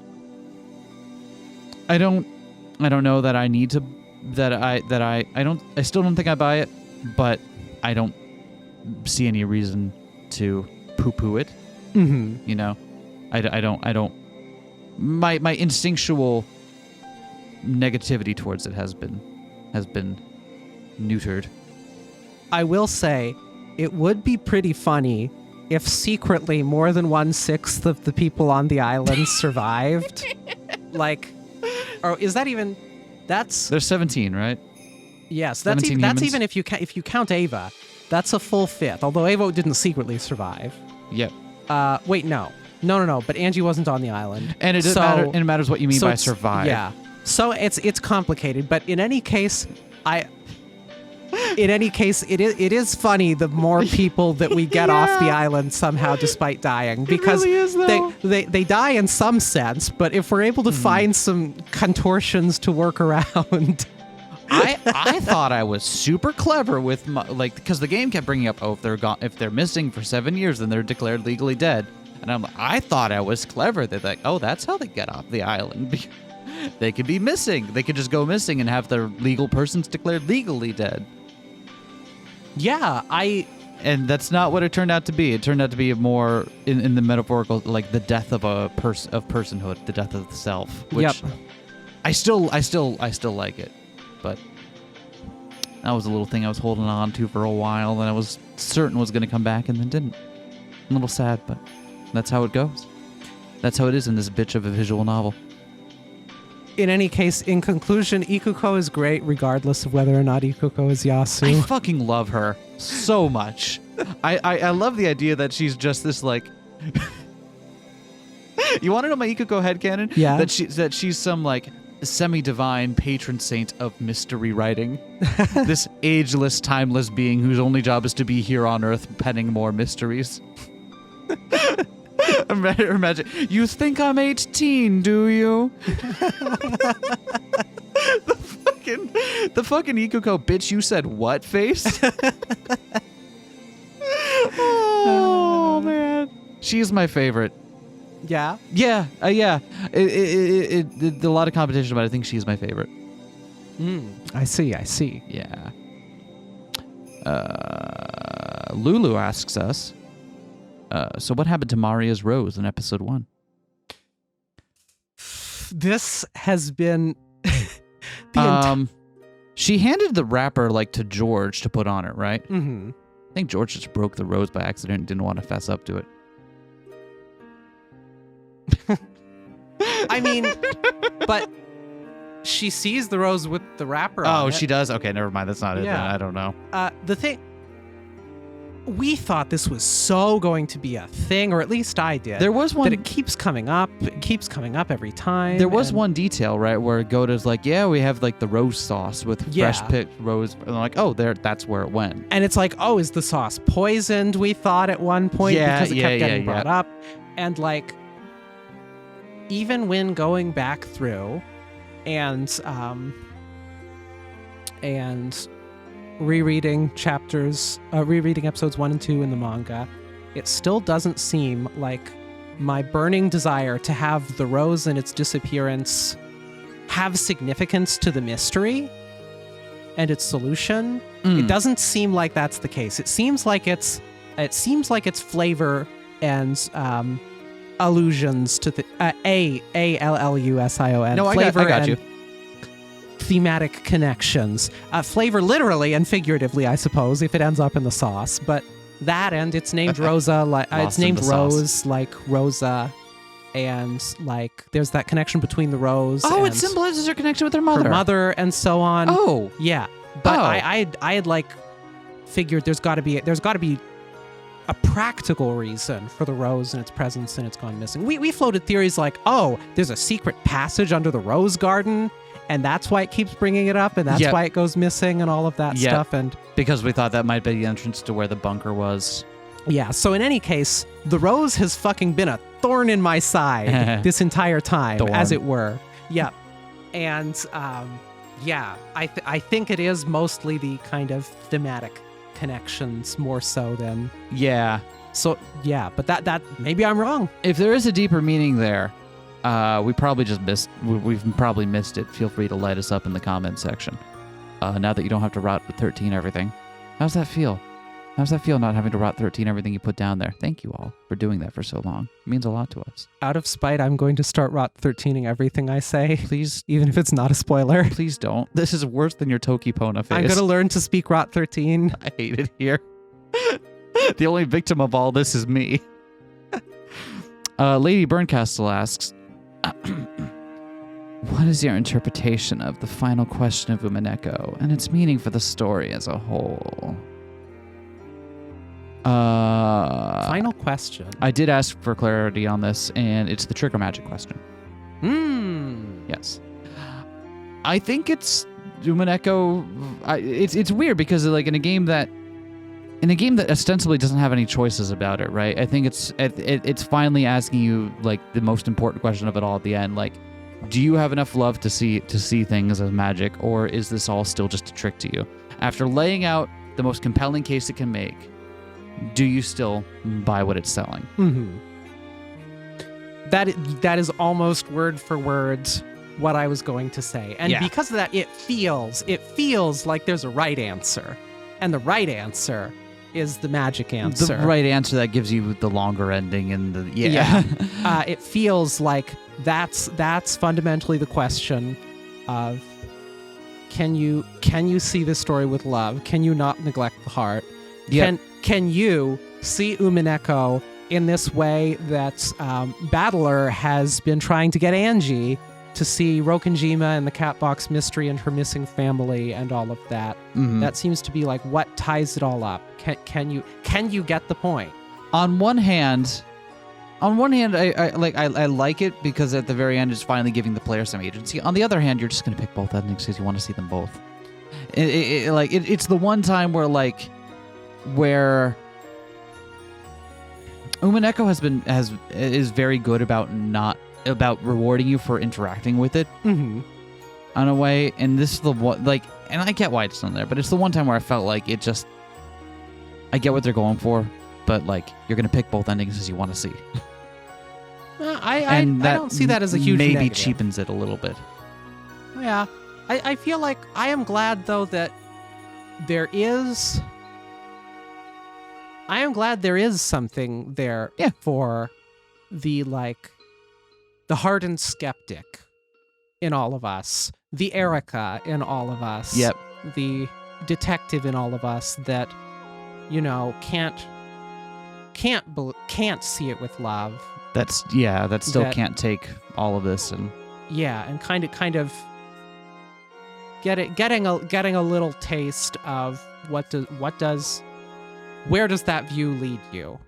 I don't know that I need to I still don't think I buy it, but I don't see any reason to poo-poo it. I don't my instinctual negativity towards it has been neutered. I will say it would be pretty funny if secretly more than 1/6 of the people on the island survived. Like, or is that even? There's 17, right? Yes, that's even if you count Ava, that's a full fifth. Although Ava didn't secretly survive. Yep. Wait, no. But Angie wasn't on the island, and it matters what you mean by survive. Yeah. So it's complicated, but in any case, it is funny the more people that we get off the island somehow despite dying, because it really is, though. they die in some sense, but if we're able to find some contortions to work around. I thought I was super clever with because the game kept bringing up, if they're missing for 7 years, then they're declared legally dead, and I thought I was clever. They're like, oh, that's how they get off the island. They could be missing. They could just go missing and have their legal persons declared legally dead. Yeah, and that's not what it turned out to be. It turned out to be more in the metaphorical, like the death of personhood, the death of the self. Which yep. I still like it, but that was a little thing I was holding on to for a while, and I was certain was going to come back, and then didn't. I'm a little sad, but that's how it goes. That's how it is in this bitch of a visual novel. In any case, in conclusion, Ikuko is great regardless of whether or not Ikuko is Yasu. I fucking love her so much. I love the idea that she's just this, like... You want to know my Ikuko headcanon? Yeah. That she's some, like, semi-divine patron saint of mystery writing. This ageless, timeless being whose only job is to be here on Earth penning more mysteries. Imagine, you think I'm 18, do you? the fucking Ikuko bitch, you said what face? Oh man, she's my favorite. Yeah. Yeah. It a lot of competition, but I think she's my favorite. I see. Yeah. Lulu asks us, so what happened to Maria's rose in episode 1? This has been she handed the wrapper to George to put on it, right? Mm-hmm. I think George just broke the rose by accident and didn't want to fess up to it. I mean, but she sees the rose with the wrapper on it. Oh, she does? Okay, never mind. That's not it. Yeah. I don't know. The thing... we thought this was so going to be a thing, or at least I did. There was one that it keeps coming up. It keeps coming up every time. There was one detail, right, where Gota's like, yeah, we have like the rose sauce with fresh picked rose. And I'm like, oh, that's where it went. And it's like, oh, is the sauce poisoned? We thought at one point because it kept getting brought up. And like, even when going back through and rereading episodes 1 and 2 in the manga, it still doesn't seem like my burning desire to have the rose and its disappearance have significance to the mystery and its solution. It doesn't seem like that's the case. It seems like it's flavor and allusions to the allusion. No, flavor I got you. Thematic connections. Flavor literally and figuratively, I suppose, if it ends up in the sauce. But that, and it's named Rosa, like it's named Rose, sauce. Like Rosa, and like there's that connection between the rose. Oh, and it symbolizes her connection with her mother. And so on. Oh, yeah. But I had like figured there's got to be a practical reason for the rose and its presence, and it's gone missing. We floated theories like, oh, there's a secret passage under the rose garden, and that's why it keeps bringing it up, and that's why it goes missing, and all of that stuff. And because we thought that might be the entrance to where the bunker was. Yeah, so in any case, the rose has fucking been a thorn in my side this entire time, as it were. Yeah. And, I think it is mostly the kind of thematic connections more so than... Yeah. So, yeah, but that maybe I'm wrong. If there is a deeper meaning there, we've probably missed it. Feel free to light us up in the comments section. Now that you don't have to rot 13 everything. How's that feel? How's that feel not having to rot 13 everything you put down there? Thank you all for doing that for so long. It means a lot to us. Out of spite, I'm going to start rot 13ing everything I say. Please. Even if it's not a spoiler. Please don't. This is worse than your Tokipona face. I'm going to learn to speak rot 13. I hate it here. The only victim of all this is me. Lady Burncastle asks, what is your interpretation of the final question of Umineko and its meaning for the story as a whole? Final question. I did ask for clarity on this, and it's the trigger magic question. Yes. I think it's Umineko. It's weird because like in a game that ostensibly doesn't have any choices about it, right? I think it's finally asking you like the most important question of it all at the end, like, do you have enough love to see things as magic, or is this all still just a trick to you? After laying out the most compelling case it can make, do you still buy what it's selling? Mm-hmm. That is almost word for word what I was going to say. And because of that, it feels like there's a right answer. And the right answer is the magic answer. The right answer that gives you the longer ending and the it feels like that's fundamentally the question of can you see this story with love? Can you not neglect the heart? Yep. Can you see Umineko in this way that Battler has been trying to get Angie to see Rokenjima and the Catbox mystery and her missing family and all of that? Mm-hmm. That seems to be like what ties it all up. Can you get the point? On one hand, I like it because at the very end it's finally giving the player some agency. On the other hand, you're just gonna pick both endings because you want to see them both. It's the one time where Umineko is very good about rewarding you for interacting with it in a way, and this is the one, and I get why it's done there, but it's the one time where I felt like it just, I get what they're going for, but like you're gonna pick both endings as you want to see. I don't see that as a huge maybe negative. Cheapens it a little bit. Yeah, I feel like I am glad though that there is. I am glad there is something there for the hardened skeptic in all of us, the Erica in all of us, the detective in all of us that, can't see it with love. That still can't take all of this and kind of getting a little taste of what does where does that view lead you?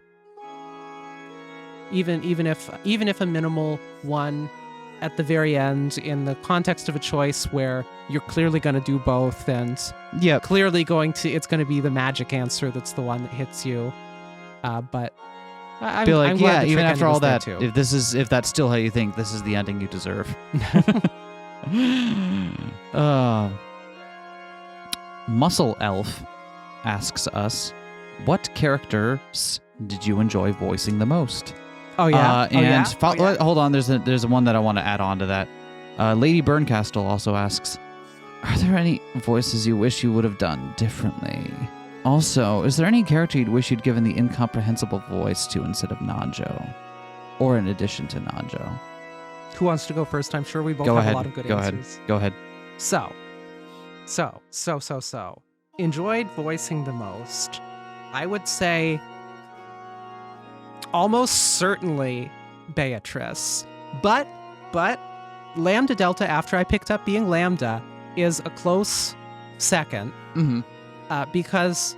Even if a minimal one at the very end, in the context of a choice where you're clearly going to do both, and clearly it's going to be the magic answer that's the one that hits you. But I'm glad the even trick after ending all was there that, too. if that's still how you think, this is the ending you deserve. Muscle Elf asks us, what characters did you enjoy voicing the most? Oh yeah. Hold on, there's one that I want to add on to that. Lady Burncastle also asks, are there any voices you wish you would have done differently? Also, is there any character you'd wish you'd given the incomprehensible voice to instead of Nanjo? Or in addition to Nanjo? Who wants to go first? I'm sure we both Go have ahead. a lot of good Go answers. Go ahead. So. Enjoyed voicing the most. I would say almost certainly Beatrice. But Lambda Delta, after I picked up being Lambda, is a close second. Mm-hmm. Because,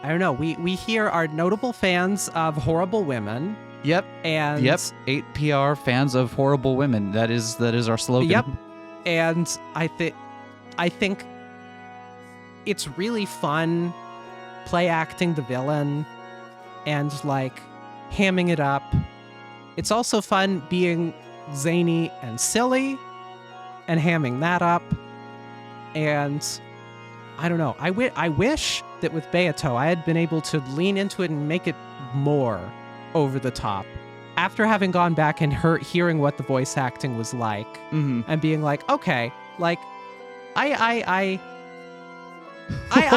I don't know, we here are notable fans of horrible women. Yep. And 8PR fans of horrible women. That is our slogan. Yep. And I think it's really fun play acting the villain and like hamming it up. It's also fun being zany and silly and hamming that up. And I don't know. I wish that with Beato I had been able to lean into it and make it more over the top. After having gone back and hearing what the voice acting was like, mm-hmm. and being like, okay, like I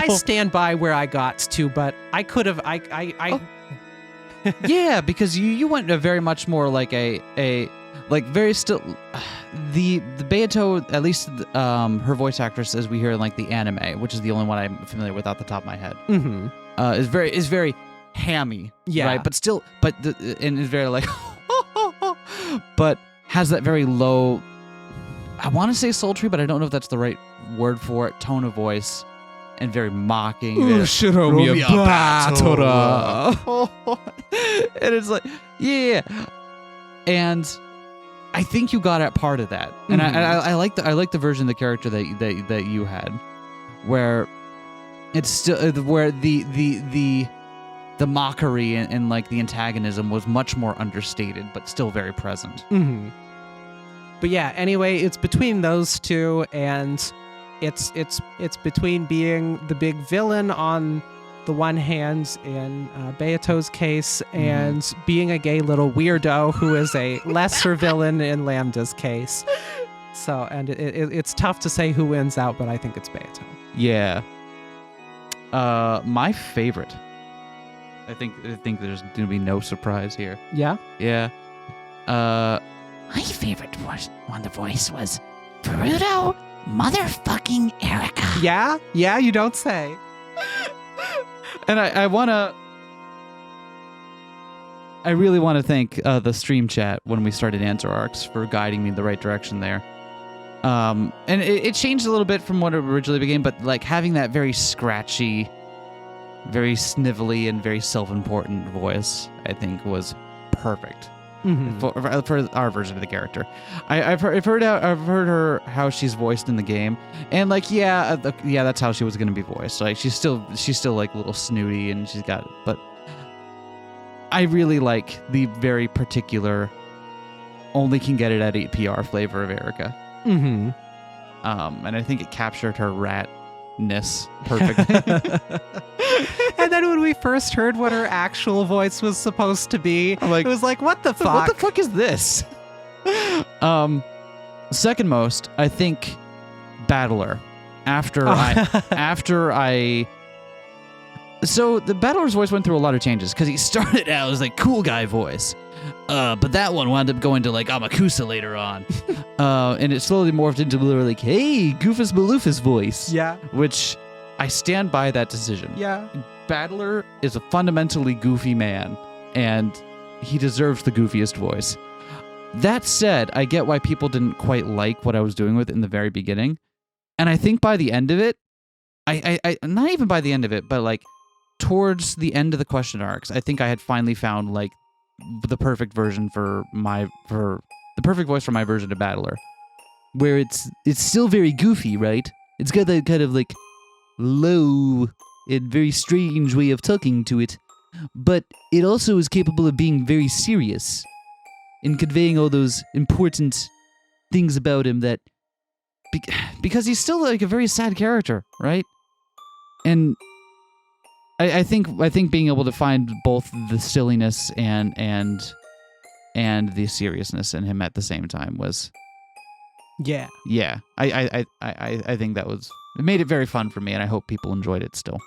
stand by where I got to, but I could have Yeah, because you went a very much more like a like very still the Beato, at least her voice actress as we hear in like the anime, which is the only one I'm familiar with off the top of my head. Mm-hmm. Is very hammy, yeah, right? But still, and is very like, but has that very low. I want to say sultry, but I don't know if that's the right word for it. Tone of voice, and very mocking. And it's like, yeah, and I think you got at part of that, and mm-hmm. I like the version of the character that you had, where it's still where the mockery and like the antagonism was much more understated, but still very present. Mm-hmm. But yeah, anyway, it's between those two, and it's between being the big villain on the one hand in Beato's case, and being a gay little weirdo who is a lesser villain in Lambda's case. So, and it's tough to say who wins out, but I think it's Beato. Yeah. My favorite. I think there's gonna be no surprise here. Yeah? Yeah. My favorite voice was Perudo motherfucking Erica. Yeah? Yeah, you don't say. And I really want to thank the stream chat when we started Answer Arcs for guiding me in the right direction there. And it changed a little bit from what it originally began, but like having that very scratchy, very snivelly, and very self-important voice, I think was perfect. Mm-hmm. For our version of the character. I've heard her how she's voiced in the game, and like that's how she was gonna be voiced. Like she's still like a little snooty, and she's got, but I really like the very particular, only can get it at 8PR flavor of Erica. Mm-hmm. And I think it captured her ratness perfectly. And then when we first heard what her actual voice was supposed to be, like, it was like, what the fuck? What the fuck is this? Second most, I think, Battler. So the Battler's voice went through a lot of changes because he started out as like cool guy voice, but that one wound up going to like Amakusa later on, and it slowly morphed into like, hey, Goofus Maloofus voice. Yeah. Which I stand by that decision. Yeah. Battler is a fundamentally goofy man, and he deserves the goofiest voice. That said, I get why people didn't quite like what I was doing with it in the very beginning, and I think by the end of it, I not even by the end of it, but like towards the end of the question arcs, I think I had finally found like the perfect version for the perfect voice for my version of Battler, where it's still very goofy, right? It's got that kind of like low and very strange way of talking to it, but it also is capable of being very serious in conveying all those important things about him that because he's still like a very sad character, right? And I think being able to find both the silliness and the seriousness in him at the same time was Yeah. I think that was, it made it very fun for me, and I hope people enjoyed it still.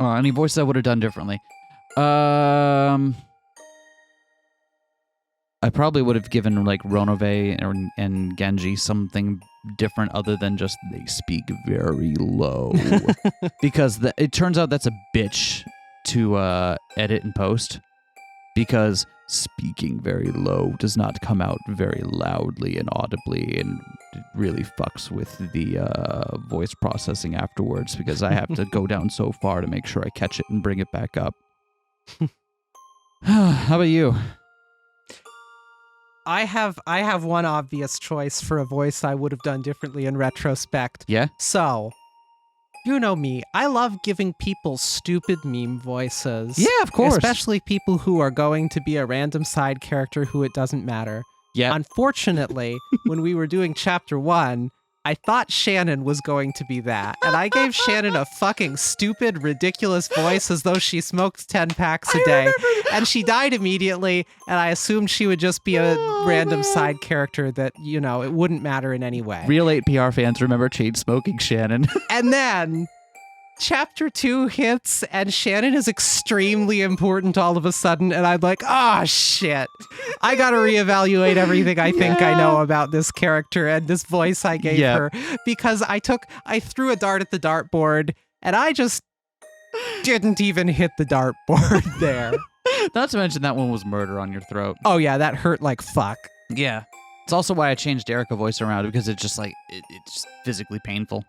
Any voices I would have done differently? I probably would have given like Ronove and Genji something different other than just they speak very low. Because it turns out that's a bitch to edit and post, because speaking very low does not come out very loudly and audibly, and it really fucks with the voice processing afterwards, because I have to go down so far to make sure I catch it and bring it back up. How about you? I have one obvious choice for a voice I would have done differently in retrospect. Yeah? So, you know me. I love giving people stupid meme voices. Yeah, of course. Especially people who are going to be a random side character who it doesn't matter. Yeah. Unfortunately, when we were doing chapter 1, I thought Shannon was going to be that. And I gave Shannon a fucking stupid, ridiculous voice as though she smoked 10 packs a day. And she died immediately, and I assumed she would just be a random side character that, you know, it wouldn't matter in any way. Real 8PR fans remember chain smoking Shannon. And then chapter 2 hits, and Shannon is extremely important all of a sudden, and I'm like, oh shit, I gotta reevaluate everything I think I know about this character and this voice I gave her, because I threw a dart at the dartboard, and I just didn't even hit the dartboard there. Not to mention that one was murder on your throat. Oh yeah, that hurt like fuck. Yeah. It's also why I changed Erica voice around, because it's just like, it's physically painful.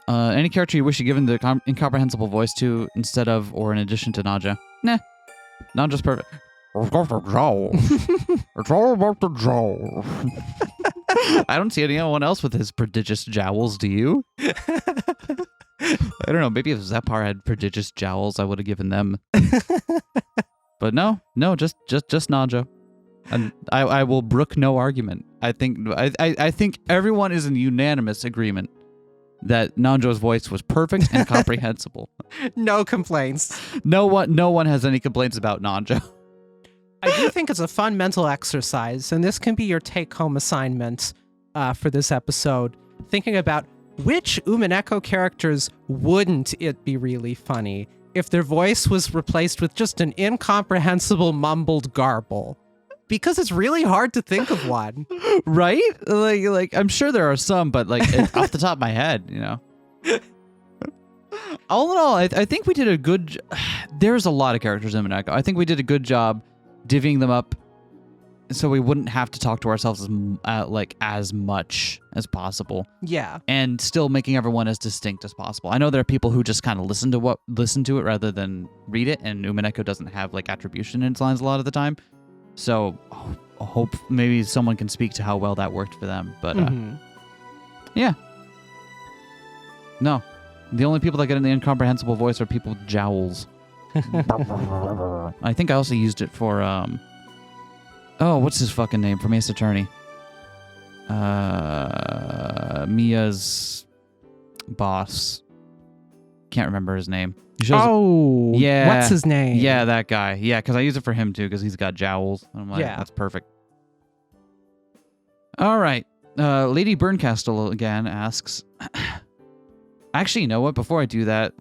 Any character you wish you given the incomprehensible voice to instead of or in addition to Naja? Nah. Naja's perfect. It's all about the jowl. I don't see anyone else with his prodigious jowls, do you? I don't know, maybe if Zepar had prodigious jowls, I would have given them. But no, just Naja. And I will brook no argument. I think everyone is in unanimous agreement that Nanjo's voice was perfect and comprehensible. No complaints. No one has any complaints about Nanjo. I do think it's a fun mental exercise, and this can be your take-home assignment for this episode. Thinking about which Umineko characters wouldn't it be really funny if their voice was replaced with just an incomprehensible mumbled garble? Because it's really hard to think of one. Right? Like I'm sure there are some, but like off the top of my head, you know. All in all, I think we did a good... There's a lot of characters in Umineko. I think we did a good job divvying them up so we wouldn't have to talk to ourselves as much as possible. Yeah. And still making everyone as distinct as possible. I know there are people who just kind of listen to it rather than read it, and Umineko doesn't have like attribution in its lines a lot of the time. So I hope maybe someone can speak to how well that worked for them. But yeah. No. The only people that get in the incomprehensible voice are people with jowls. I think I also used it for what's his fucking name from Ace Attorney? Mia's boss. Can't remember his name. Yeah. What's his name? Yeah, that guy. Yeah, because I use it for him too, because he's got jowls. And I'm like, yeah, that's perfect. All right. Lady Burncastle again asks. Actually, you know what? Before I do that,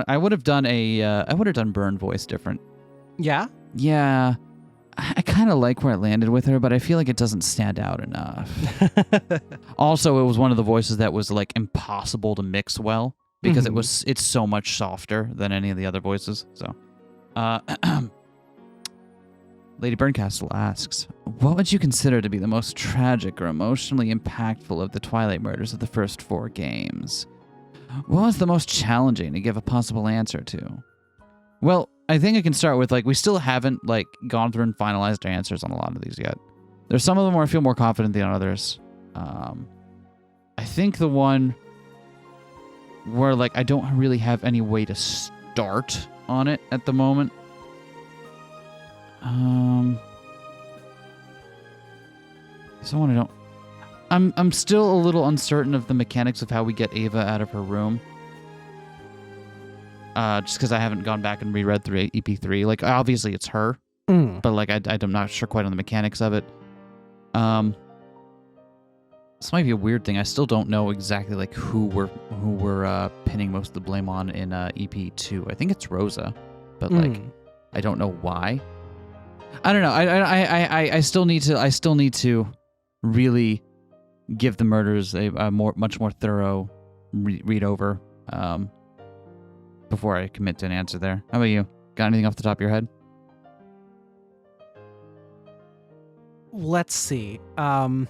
I would have done Burn voice different. Yeah? Yeah. I kind of like where it landed with her, but I feel like it doesn't stand out enough. Also, it was one of the voices that was like impossible to mix well, because it's so much softer than any of the other voices. So, Lady Burncastle asks, what would you consider to be the most tragic or emotionally impactful of the Twilight murders of the first 4 games? What was the most challenging to give a possible answer to? Well, I think I can start with, like, we still haven't, like, gone through and finalized our answers on a lot of these yet. There's some of them where I feel more confident than others. I think the one where, like, I don't really have any way to start on it at the moment. Someone I don't... I'm still a little uncertain of the mechanics of how we get Ava out of her room. Just because I haven't gone back and reread through EP3. Like, obviously it's her, but, like, I'm not sure quite on the mechanics of it. This might be a weird thing. I still don't know exactly, like, who we're pinning most of the blame on in EP2. I think it's Rosa, but like, I don't know why. I don't know. I still need to really give the murders a much more thorough read over before I commit to an answer there. How about you? Got anything off the top of your head? Let's see. I'll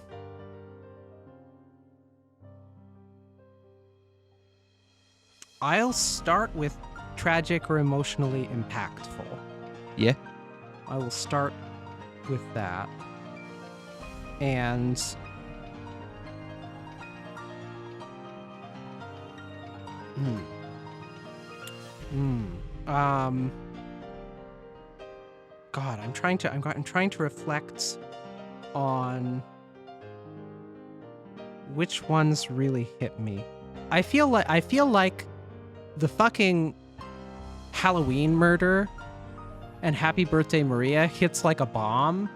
start with tragic or emotionally impactful. Yeah. I will start with that. And God, I'm trying to reflect on which ones really hit me. I feel like the fucking Halloween murder and Happy Birthday Maria hits like a bomb.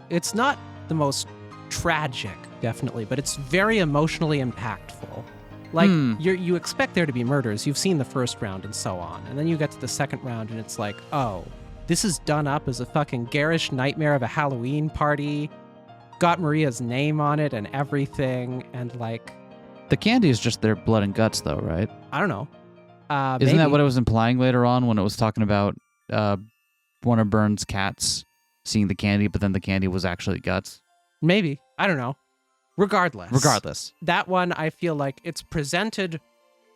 It's not the most tragic, definitely, but it's very emotionally impactful. Like, you expect there to be murders. You've seen the first round and so on. And then you get to the second round and it's like, oh, this is done up as a fucking garish nightmare of a Halloween party. Got Maria's name on it and everything. And like... The candy is just their blood and guts, though, right? I don't know. Isn't maybe. that what it was implying later on when it was talking about one of Burns' cats seeing the candy, but then the candy was actually guts? Maybe. I don't know. Regardless. That one, I feel like it's presented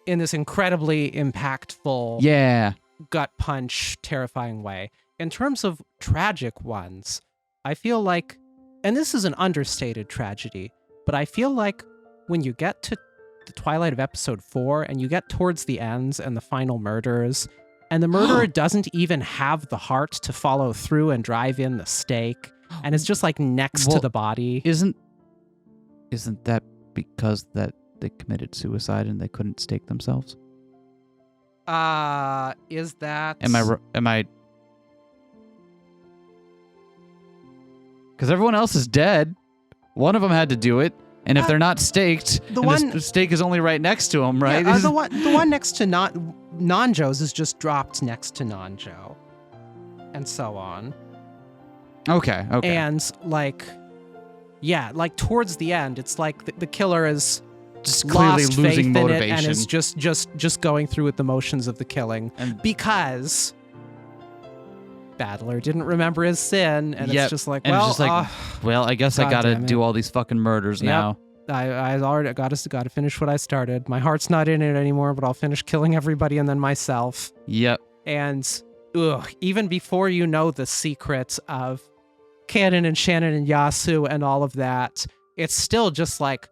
in this incredibly impactful, gut punch, terrifying way. In terms of tragic ones, I feel like, and this is an understated tragedy, but I feel like when you get to the twilight of episode 4 and you get towards the ends and the final murders, and the murderer doesn't even have the heart to follow through and drive in the stake, and it's just like next to the body. Isn't that because that they committed suicide and they couldn't stake themselves? Is that... Am I... Because everyone else is dead. One of them had to do it. And if they're not staked, the stake is only right next to them, right? Yeah, the one next to Nanjo's is just dropped next to Nanjo. And so on. Okay. And like... Yeah, like towards the end, it's like the killer is just clearly lost losing faith motivation in it and is just going through with the motions of the killing, because Battler didn't remember his sin, and it's just like, well, I guess I gotta do all these fucking murders now. I already got to finish what I started. My heart's not in it anymore, but I'll finish killing everybody and then myself. Yep. And even before you know the secrets of Canon and Shannon and Yasu and all of that, it's still just like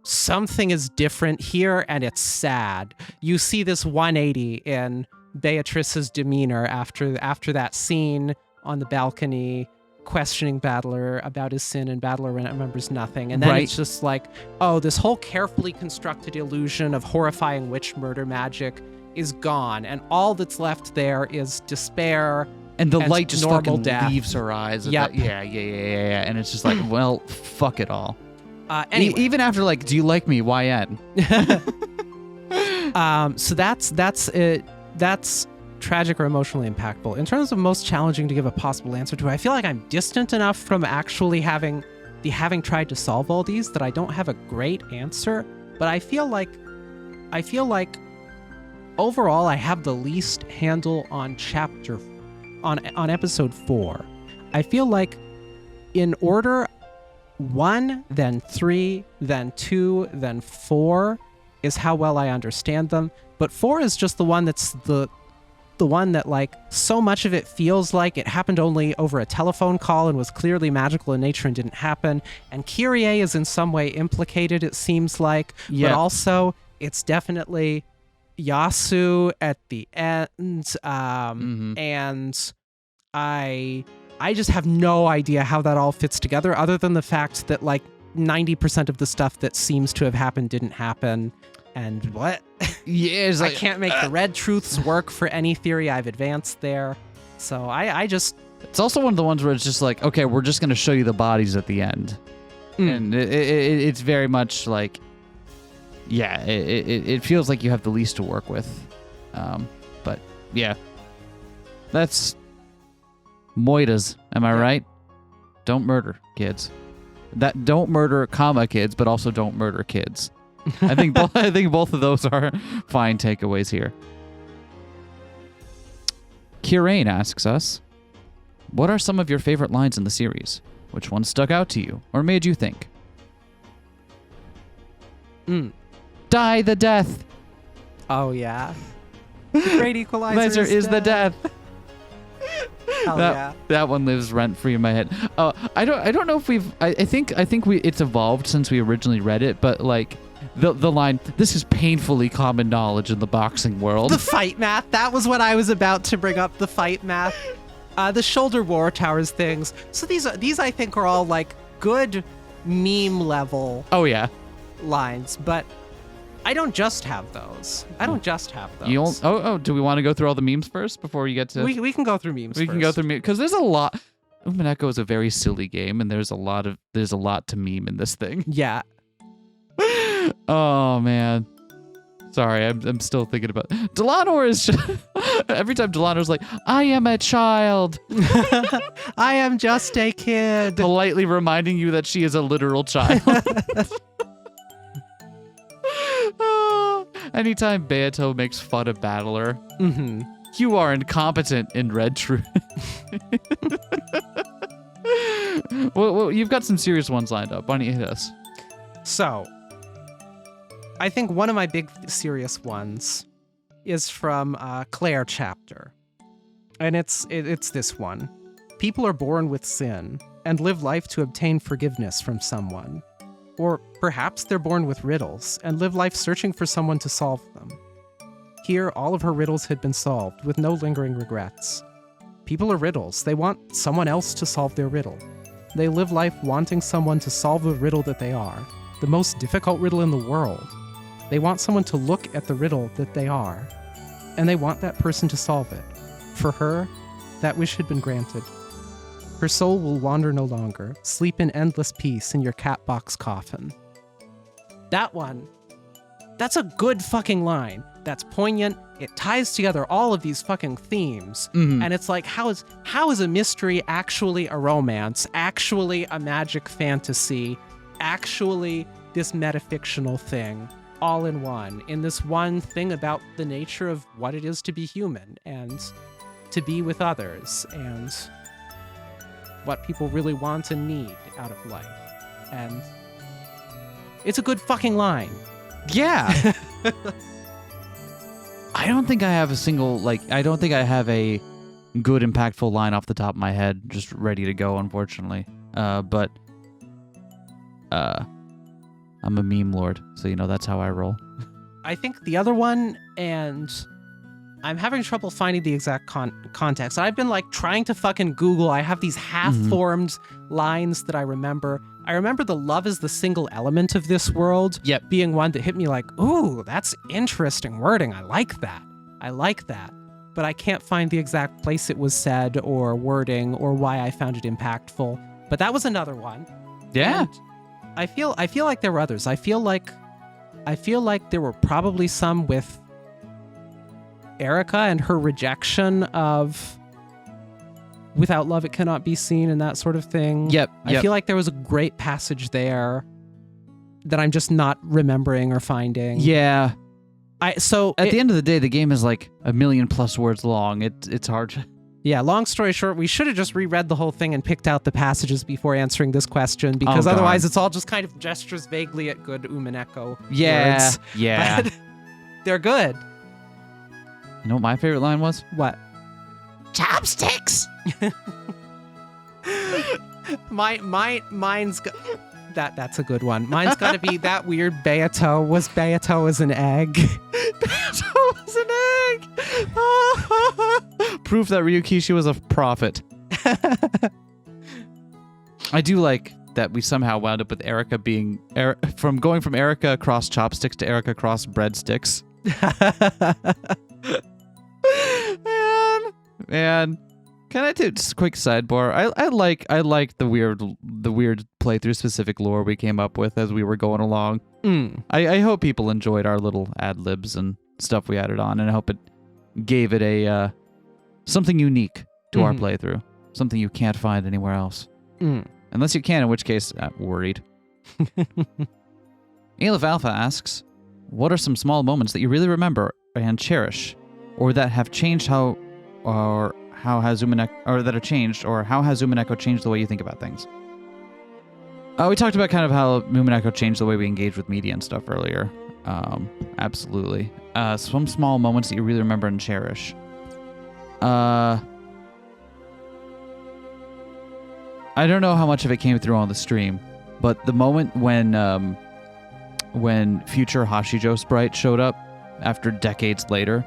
something is different here, and it's sad. You see this 180 in Beatrice's demeanor after that scene on the balcony questioning Battler about his sin, and Battler remembers nothing. And then it's just like, oh, this whole carefully constructed illusion of horrifying witch murder magic is gone, and all that's left there is despair. And the light just fucking death. Leaves her eyes. Yep. Yeah. And it's just like, well, fuck it all. Anyway. Even after, like, do you like me? YN. So that's it. That's tragic or emotionally impactful. In terms of most challenging to give a possible answer to, I feel like I'm distant enough from actually having tried to solve all these that I don't have a great answer. But I feel like overall I have the least handle on on episode 4. I feel like in order 1, then 3, then 2, then 4, is how well I understand them. But 4 is just the one that's the one that, like, so much of it feels like it happened only over a telephone call and was clearly magical in nature and didn't happen. And Kyrie is in some way implicated, it seems like. Yeah. But also, it's definitely Yasu at the end. And I just have no idea how that all fits together, other than the fact that, like, 90% of the stuff that seems to have happened didn't happen. And what? Yeah, I can't make the red truths work for any theory I've advanced there. So I just... It's also one of the ones where it's just like, okay, we're just going to show you the bodies at the end. And it's very much like, yeah, it feels like you have the least to work with. But yeah, that's Moitas. Am I right? Don't murder kids. That don't murder, kids, but also don't murder kids. I think both of those are fine takeaways here. Kirain asks us, what are some of your favorite lines in the series? Which one stuck out to you or made you think? Die the death. Oh, yeah. The great equalizer is the death. Hell yeah. That one lives rent free in my head. I don't know if we've. I think it's evolved since we originally read it, but like the line, "This is painfully common knowledge in the boxing world." The fight math. That was what I was about to bring up. The fight math. The shoulder war towers things. So these I think are all like good meme level. Oh yeah. Lines, but I don't just have those. You do we want to go through all the memes first before you get to? We can go through memes. We can go through memes because there's a lot. Umineko is a very silly game, and there's a lot to meme in this thing. Yeah. Oh man. Sorry, I'm still thinking about Delanor is just, every time Delanor's like, I am a child. I am just a kid. Politely reminding you that she is a literal child. Anytime Beato makes fun of Battler, you are incompetent in Red Truth. Well, you've got some serious ones lined up. Why don't you hit us? So, I think one of my big serious ones is from Claire chapter. And it's this one. People are born with sin and live life to obtain forgiveness from someone. Or perhaps they're born with riddles and live life searching for someone to solve them. Here, all of her riddles had been solved with no lingering regrets. People are riddles. They want someone else to solve their riddle. They live life wanting someone to solve the riddle that they are, the most difficult riddle in the world. They want someone to look at the riddle that they are, and they want that person to solve it. For her, that wish had been granted. Her soul will wander no longer, sleep in endless peace in your cat box coffin. That one, that's a good fucking line. That's poignant. It ties together all of these fucking themes. And it's like, how is a mystery actually a romance, actually a magic fantasy, actually this metafictional thing, all in one, in this one thing about the nature of what it is to be human and to be with others and what people really want and need out of life. And it's a good fucking line. Yeah. I don't think I have a good impactful line off the top of my head just ready to go, unfortunately. But I'm a meme lord, so that's how I roll. I think the other one, and I'm having trouble finding the exact context. I've been like trying to fucking Google. I have these half-formed lines that I remember. I remember the love is the single element of this world being one that hit me like, ooh, that's interesting wording. I like that. But I can't find the exact place it was said or wording or why I found it impactful. But that was another one. Yeah. And I feel like there were others. I feel like there were probably some with Erica and her rejection of without love it cannot be seen and that sort of thing. Yep. I feel like there was a great passage there that I'm just not remembering or finding. Yeah. At the end of the day, the game is like 1,000,000+ words long. It's hard. Yeah, long story short, we should have just reread the whole thing and picked out the passages before answering this question, because otherwise it's all just kind of gestures vaguely at good Umineko words. Yeah. But they're good. You know what my favorite line was? What? Chopsticks! Mine's that's a good one. Mine's got to be that weird Beato. Was Beato as an egg? Beato was an egg! Proof that Ryukishi was a prophet. I do like that we somehow wound up with Erika being... going from Erika across chopsticks to Erika across breadsticks. Man. Can I do just a quick sidebar? I like the weird playthrough specific lore we came up with as we were going along. I hope people enjoyed our little ad libs and stuff we added on, and I hope it gave it a something unique to our playthrough, something you can't find anywhere else. Unless you can, in which case, worried. Aleph Alpha asks, what are some small moments that you really remember and cherish, or that have changed how has Umineko changed the way you think about things? We talked about kind of how Umineko changed the way we engage with media and stuff earlier. Absolutely. Some small moments that you really remember and cherish. I don't know how much of it came through on the stream, but the moment when future Hashijo sprite showed up after decades later.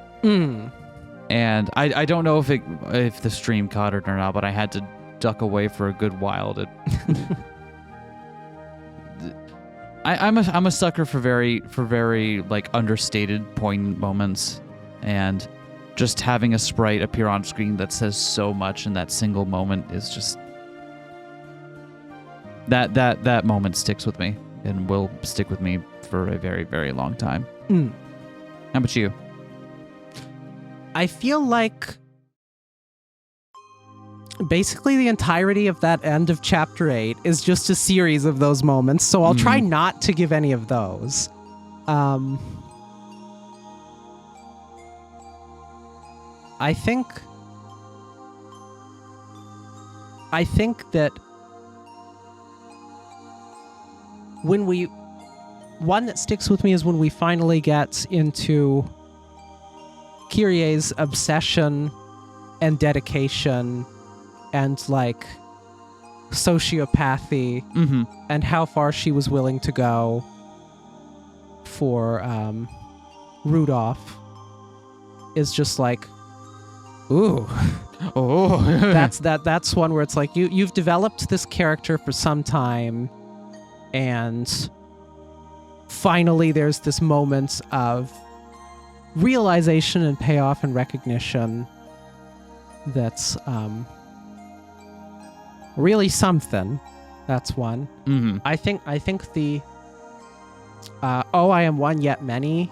And I don't know if the stream caught it or not, but I had to duck away for a good while. I'm a sucker for very like understated, poignant moments, and just having a sprite appear on screen that says so much in that single moment is just that moment sticks with me and will stick with me for a very, very long time. How about you? I feel like basically the entirety of that end of chapter 8 is just a series of those moments, so I'll try not to give any of those. I think that one that sticks with me is when we finally get into Kyrie's obsession and dedication and like sociopathy and how far she was willing to go for Rudolph is just like, ooh. Oh. that's one where it's like you've developed this character for some time, and finally there's this moment of realization and payoff and recognition that's really something. That's one. I think the Oh, I Am One Yet Many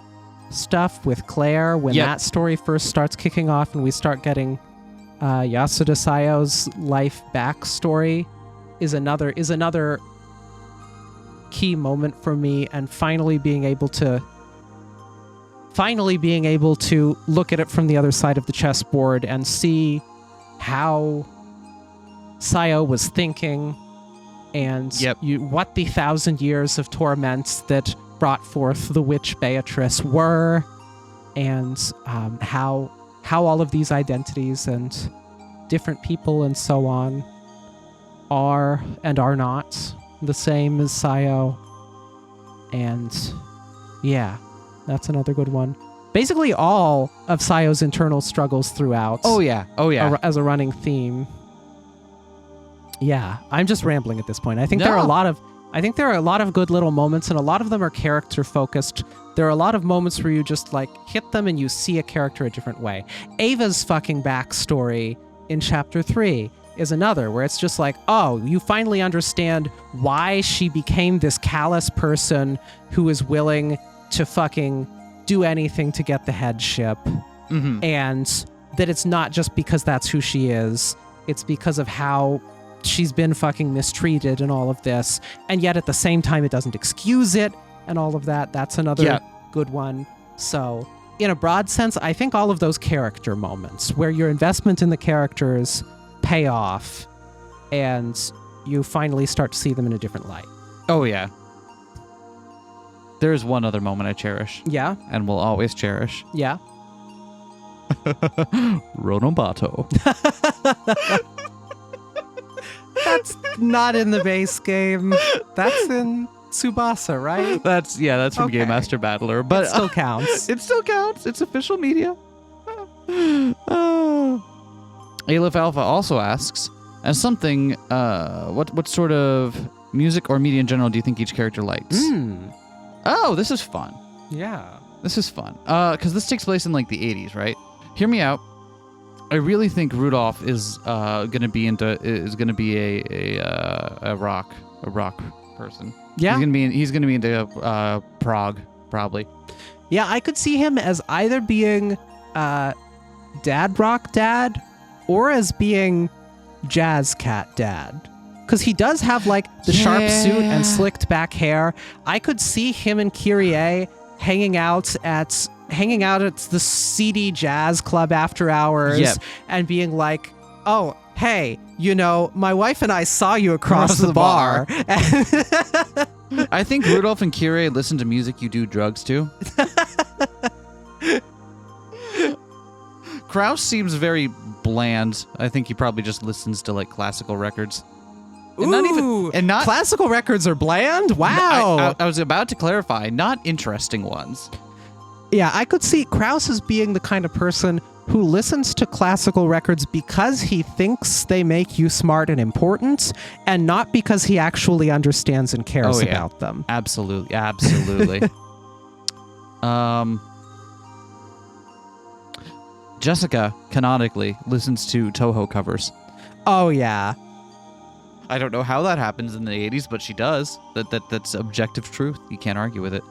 stuff with Claire, when that story first starts kicking off and we start getting Yasuda Sayo's life backstory is another key moment for me, and finally being able to look at it from the other side of the chessboard and see how Sayo was thinking and what the 1,000 years of torments that brought forth the witch Beatrice were, and how all of these identities and different people and so on are and are not the same as Sayo. And yeah, that's another good one. Basically all of Sayo's internal struggles throughout. Oh yeah. As a running theme. Yeah, I'm just rambling at this point. I think there are a lot of good little moments, and a lot of them are character focused. There are a lot of moments where you just like hit them and you see a character a different way. Ava's fucking backstory in chapter 3 is another where it's just like, oh, you finally understand why she became this callous person who is willing to fucking do anything to get the headship. And that it's not just because that's who she is, it's because of how she's been fucking mistreated and all of this, and yet at the same time it doesn't excuse it and all of that. That's another good one. So in a broad sense, I think all of those character moments where your investment in the characters pay off and you finally start to see them in a different light. Oh, yeah. There's one other moment I cherish. Yeah? And will always cherish. Yeah? Ronobato. That's not in the base game. That's in Tsubasa, right? That's from Okay. Game Master Battler. But It still counts. it still counts. It's official media. Aleph Alpha also asks, as something, what sort of music or media in general do you think each character likes? Oh, this is fun. Yeah. This is fun. Because this takes place in like the 80s, right? Hear me out. I really think Rudolph is gonna be a rock person. Yeah. He's gonna be into prog probably. Yeah, I could see him as either being dad rock dad or as being jazz cat dad. Because he does have like the sharp suit and slicked back hair. I could see him and Kyrie hanging out at the seedy jazz club after hours and being like, oh, hey, my wife and I saw you across the bar. I think Rudolph and Kyrie listen to music you do drugs to. Kraus seems very bland. I think he probably just listens to like classical records. And not classical records are bland? Wow. I was about to clarify, not interesting ones. Yeah, I could see Kraus as being the kind of person who listens to classical records because he thinks they make you smart and important, and not because he actually understands and cares about them. Absolutely. Jessica, canonically, listens to Toho covers. Oh, yeah. I don't know how that happens in the 80s, but she does. That's objective truth. You can't argue with it.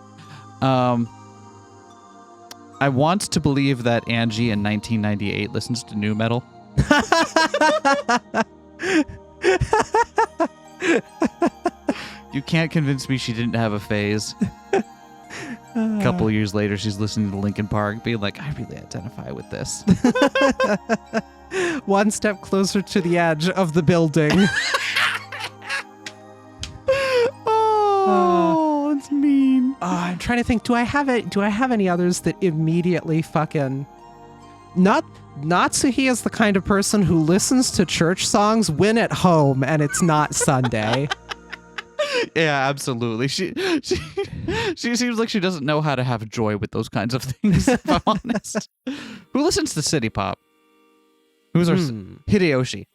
I want to believe that Angie in 1998 listens to nu metal. You can't convince me she didn't have a phase. A couple years later, she's listening to Linkin Park, being like, I really identify with this. One step closer to the edge of the building. Oh, it's mean. I'm trying to think. Do I have any others that immediately fucking not Natsuhi is the kind of person who listens to church songs when at home and it's not Sunday. Yeah, absolutely. She seems like she doesn't know how to have joy with those kinds of things, if I'm honest. Who listens to city pop? Who's our Hideyoshi?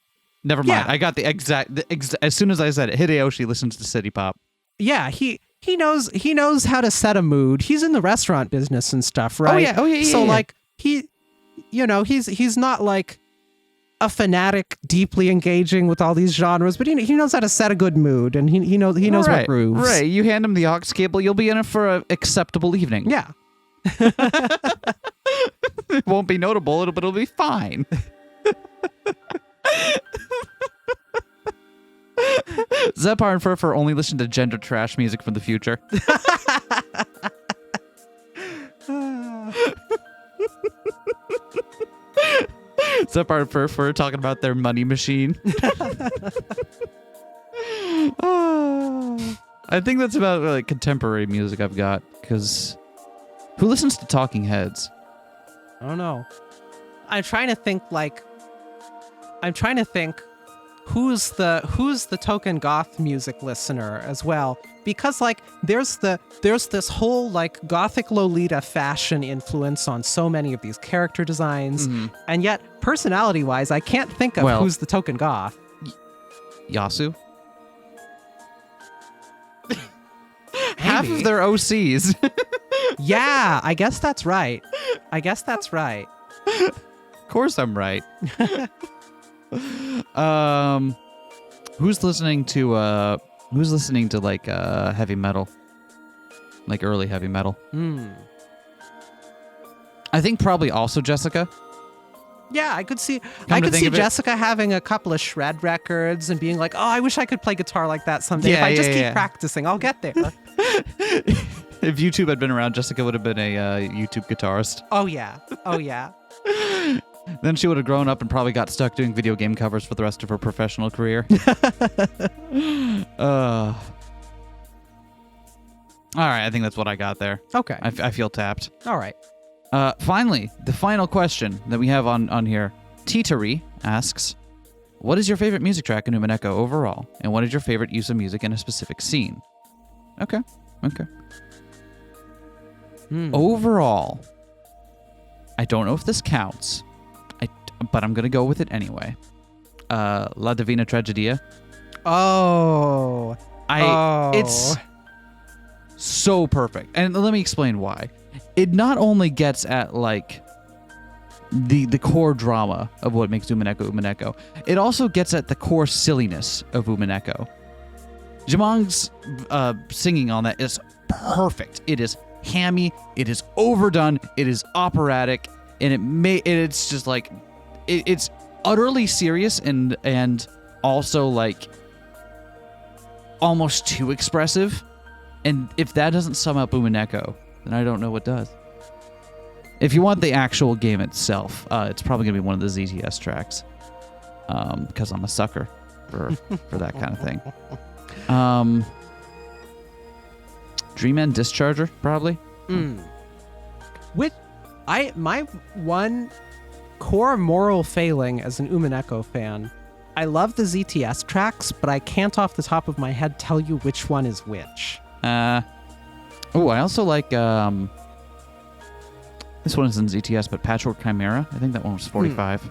Never mind. Yeah. I got the exact as soon as I said it, Hideyoshi listens to city pop. Yeah, he knows how to set a mood. He's in the restaurant business and stuff, right? Oh yeah. So like he's not like a fanatic, deeply engaging with all these genres, but he knows how to set a good mood, and he knows what grooves. Right, you hand him the aux cable, you'll be in it for an acceptable evening. Yeah. It won't be notable, but it'll be fine. Zepar and Furfur only listen to gender trash music from the future. Zepar and Furfur talking about their money machine. I think that's about like contemporary music I've got, because who listens to Talking Heads? I don't know. I'm trying to think who's the token goth music listener as well, because like there's this whole like gothic Lolita fashion influence on so many of these character designs, and yet personality wise I can't think of who's the token goth. Yasu. Half of their OCs. Yeah, I guess that's right. Of course I'm right. Who's listening to like heavy metal? Like early heavy metal? I think probably also Jessica. Yeah, I could see Come to think of it- Jessica having a couple of shred records and being like, "Oh, I wish I could play guitar like that someday. If I just keep practicing, I'll get there." If YouTube had been around, Jessica would have been a YouTube guitarist. Oh yeah. Oh yeah. Then she would have grown up and probably got stuck doing video game covers for the rest of her professional career. All right, I think that's what I got there. Okay. I feel tapped. All right. Finally, the final question that we have on here. Titari asks, what is your favorite music track in Umineko overall? And what is your favorite use of music in a specific scene? Okay. Overall, I don't know if this counts, but I'm going to go with it anyway. La Divina Tragedia. Oh. It's so perfect. And let me explain why. It not only gets at like the core drama of what makes Umineko, it also gets at the core silliness of Umineko. Jamong's singing on that is perfect. It is hammy, it is overdone, it is operatic, and it's just like it's utterly serious and also like almost too expressive. And if that doesn't sum up Umineko, then I don't know what does. If you want the actual game itself, it's probably going to be one of the ZTS tracks, because I'm a sucker for that kind of thing. Dream End Discharger, probably. My one core moral failing as an Umineko fan, I love the ZTS tracks, but I can't off the top of my head tell you which one is which. I also like this one is in ZTS, but Patchwork Chimera. I think that one was 45.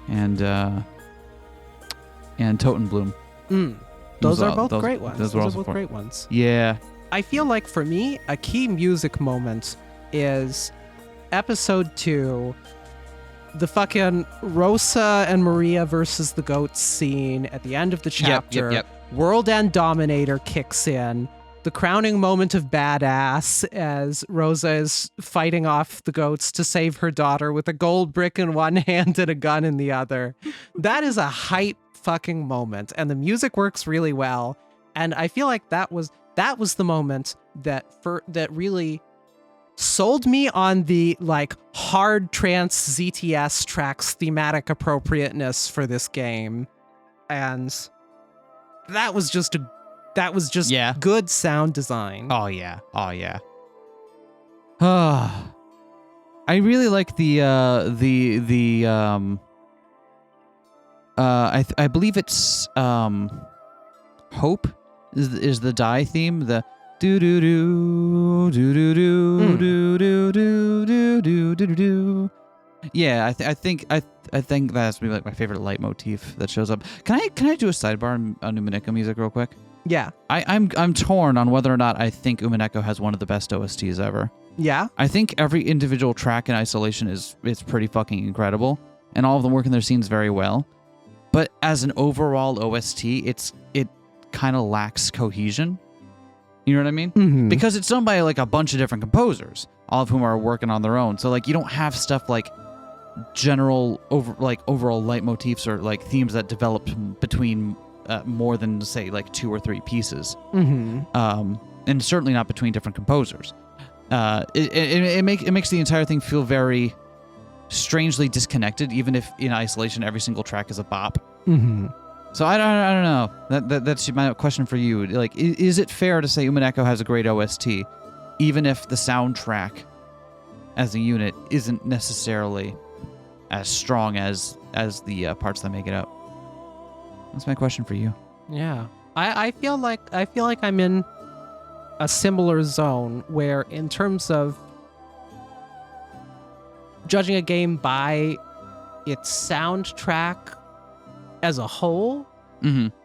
And Totenbloom. Those are both great ones. Those are both great ones. Yeah. I feel like for me, a key music moment is episode 2, the fucking Rosa and Maria versus the goats scene at the end of the chapter. Yep. World End Dominator kicks in. The crowning moment of badass as Rosa is fighting off the goats to save her daughter with a gold brick in one hand and a gun in the other. That is a hype fucking moment, and the music works really well. And I feel like that was the moment that really sold me on the like hard trance ZTS tracks thematic appropriateness for this game. And that was just good sound design. Oh yeah. I really like I believe it's Hope is the Die theme, the do do do do do do do do do do do do. Yeah, I think that's maybe like my favorite leitmotif that shows up. Can I do a sidebar on Umineko music real quick? Yeah. I'm torn on whether or not I think Umineko has one of the best OSTs ever. Yeah. I think every individual track in isolation is pretty fucking incredible, and all of them work in their scenes very well. But as an overall OST, it kind of lacks cohesion. You know what I mean? Mm-hmm. Because it's done by like a bunch of different composers, all of whom are working on their own. So like you don't have stuff like overall leitmotifs or like themes that develop between more than say like 2 or 3 pieces. Mm-hmm. And certainly not between different composers. It makes the entire thing feel very strangely disconnected, even if in isolation every single track is a bop. Mm-hmm. So I don't know. That's my question for you. Like, is it fair to say Umineko has a great OST, even if the soundtrack as a unit isn't necessarily as strong as the parts that make it up? That's my question for you. Yeah, I feel like I'm in a similar zone where, in terms of judging a game by its soundtrack as a whole,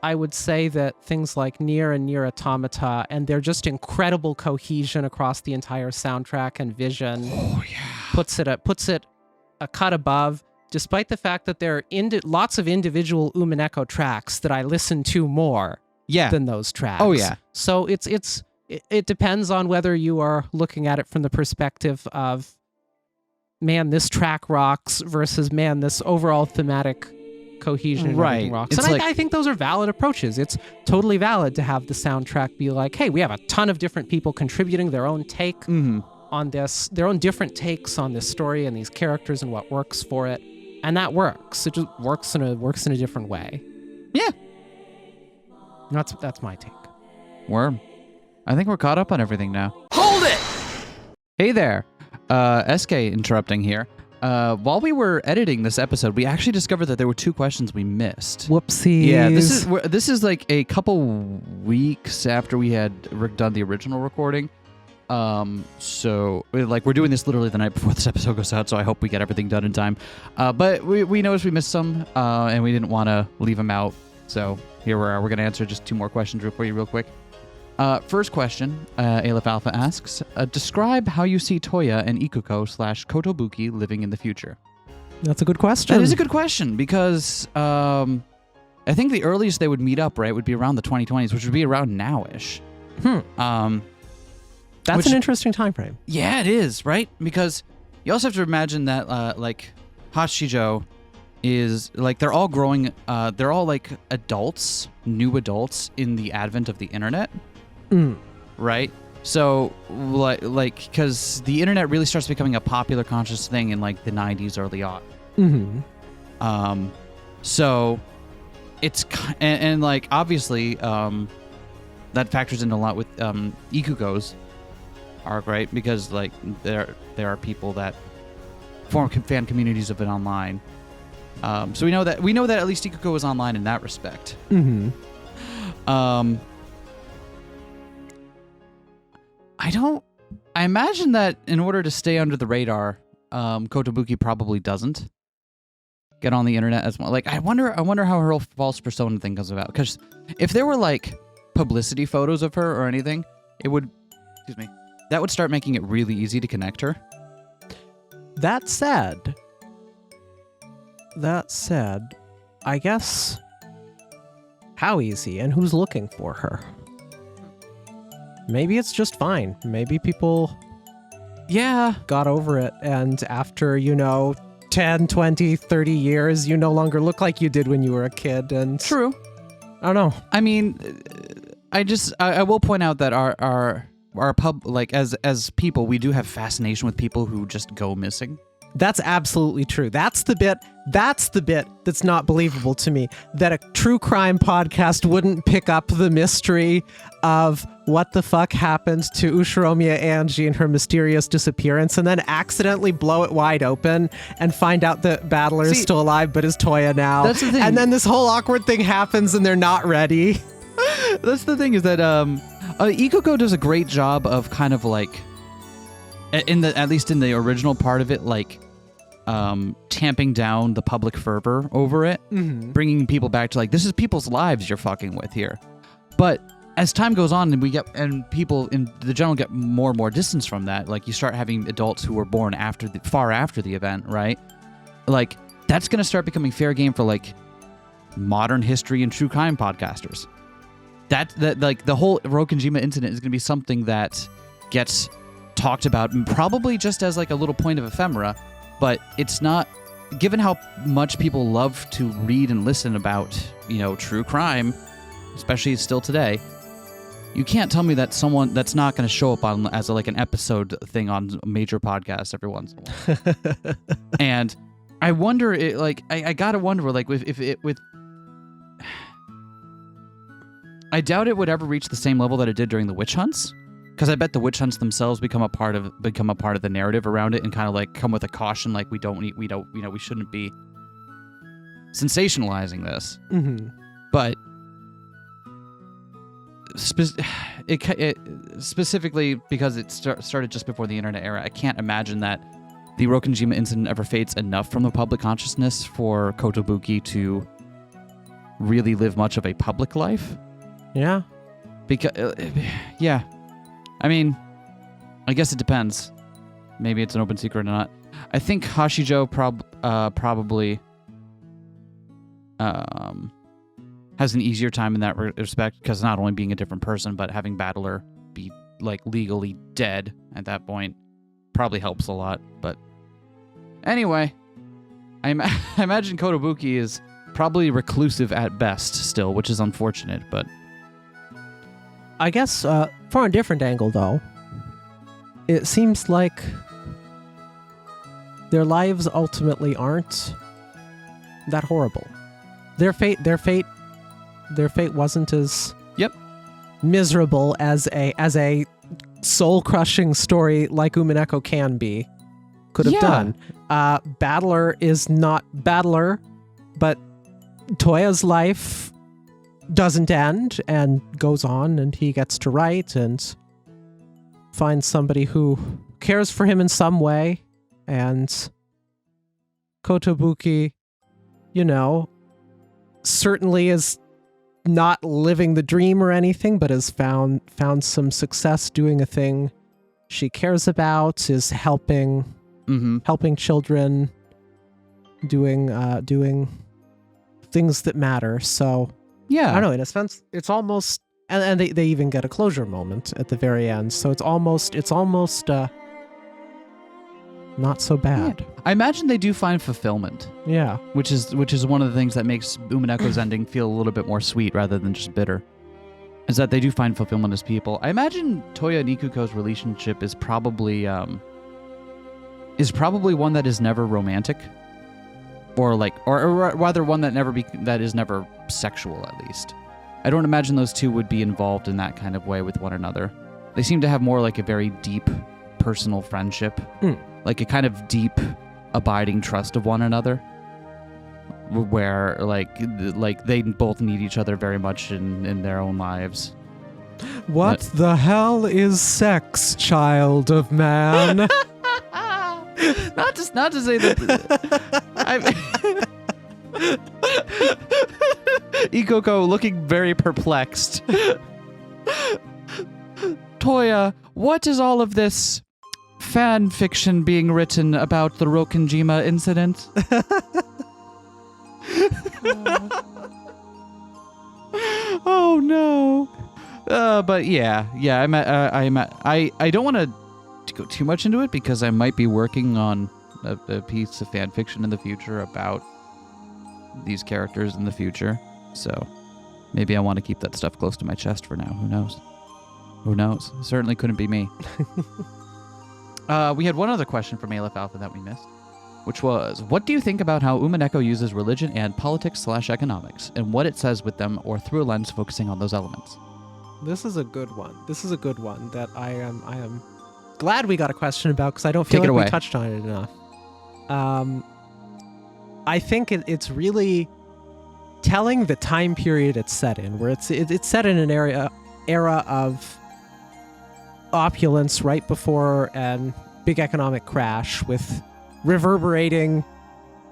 I would say that things like Nier and Nier Automata and their just incredible cohesion across the entire soundtrack and vision puts it a cut above, despite the fact that there are lots of individual Umineko tracks that I listen to more than those tracks. Oh yeah. So it depends on whether you are looking at it from the perspective of, man, this track rocks, versus, man, this overall thematic cohesion and Right. everything rocks. It's And like- I think those are valid approaches. It's totally valid to have the soundtrack be like, hey, we have a ton of different people contributing their own take on this, their own different takes on this story and these characters and what works for it. And that works. It just works in a different way. Yeah. That's my take. I think we're caught up on everything now. Hold it! Hey there. SK interrupting here. While we were editing this episode, we actually discovered that there were 2 questions we missed. Whoopsies. Yeah, this is like a couple weeks after we had done the original recording. So like we're doing this literally the night before this episode goes out, so I hope we get everything done in time. But we noticed we missed some, and we didn't want to leave them out. So here we are. We're going to answer just 2 more questions for you real quick. First question, Aleph Alpha asks, describe how you see Tohya and Ikuko / Kotobuki living in the future. That's a good question. That is a good question because I think the earliest they would meet up, right, would be around the 2020s, which would be around now-ish. That's an interesting time frame. Yeah, it is, right? Because you also have to imagine that, like, Hashijo is, like, they're all growing, they're all, like, adults, new adults in the advent of the internet, right? So, like, because the internet really starts becoming a popular conscious thing in, like, the 90s, early aught. So, it's, and like, obviously, that factors in a lot with Ikuko's arc, right? Because like there are people that form fan communities of it online. So we know that at least Ikuko is online in that respect. I imagine that in order to stay under the radar, Kotobuki probably doesn't get on the internet as well. Like I wonder how her whole false persona thing comes about. Because if there were like publicity photos of her or anything, that would start making it really easy to connect her. That said, I guess how easy and who's looking for her? Maybe it's just fine. Maybe people got over it, and after, 10, 20, 30 years, you no longer look like you did when you were a kid. And True. I don't know. I mean, I will point out that our pub, like as people, we do have fascination with people who just go missing. That's absolutely true. That's the bit that's not believable to me, that a true crime podcast wouldn't pick up the mystery of what the fuck happened to Ushiromiya Angie and her mysterious disappearance and then accidentally blow it wide open and find out that Battler is still alive but is Tohya now. That's the thing. And then this whole awkward thing happens and they're not ready. That's the thing, is that Ikuko does a great job of kind of like, at least in the original part of it, like tamping down the public fervor over it, bringing people back to like, this is people's lives you're fucking with here. But as time goes on and people in the general get more and more distance from that, like you start having adults who were born far after the event, right? Like that's going to start becoming fair game for like modern history and true crime podcasters. That like the whole Rokenjima incident is going to be something that gets talked about probably just as like a little point of ephemera, but it's not, given how much people love to read and listen about, true crime, especially still today. You can't tell me that someone that's not going to show up on as like an episode thing on major podcasts every once in a while. And I wonder, I gotta wonder, like, if it with. I doubt it would ever reach the same level that it did during the witch hunts, because I bet the witch hunts themselves become a part of the narrative around it, and kind of like come with a caution, like we shouldn't be sensationalizing this. But specifically because it started just before the internet era, I can't imagine that the Rokenjima incident ever fades enough from the public consciousness for Kotobuki to really live much of a public life. Yeah. Because, yeah. I mean, I guess it depends. Maybe it's an open secret or not. I think Hashijo probably has an easier time in that respect, because not only being a different person, but having Battler be like legally dead at that point probably helps a lot. But anyway, I imagine Kotobuki is probably reclusive at best still, which is unfortunate, but I guess from a different angle, though, it seems like their lives ultimately aren't that horrible. Their fate wasn't as miserable as a soul-crushing story like Umineko could have done. Battler is not Battler, but Tohya's life doesn't end and goes on, and he gets to write and finds somebody who cares for him in some way, and Kotobuki, certainly is not living the dream or anything, but has found some success doing a thing she cares about, is helping children, doing things that matter. So yeah, I don't know, in a sense, it's almost, and they even get a closure moment at the very end. So it's almost not so bad. Yeah. I imagine they do find fulfillment. Yeah. Which is one of the things that makes Umineko's ending feel a little bit more sweet rather than just bitter. Is that they do find fulfillment as people. I imagine Tohya and Ikuko's relationship is probably one that is never romantic. Or rather one that is never sexual, at least. I don't imagine those two would be involved in that kind of way with one another. They seem to have more like a very deep personal friendship. Like a kind of deep, abiding trust of one another, where like they both need each other very much in their own lives. What the hell is sex, child of man? not to say that. Ikuko looking very perplexed. Tohya, what is all of this fan fiction being written about the Rokenjima incident? Oh no. But yeah. I don't want to go too much into it because I might be working on a piece of fan fiction in the future about these characters in the future. So maybe I want to keep that stuff close to my chest for now. Who knows? It certainly couldn't be me. We had one other question from Aleph Alpha that we missed, which was, what do you think about how Umineko uses religion and politics/economics, and what it says with them, or through a lens focusing on those elements? This is a good one. That I am glad we got a question about, because I don't feel like we touched on it enough. I think it's really telling the time period it's set in, where it's set in an era of opulence right before a big economic crash, with reverberating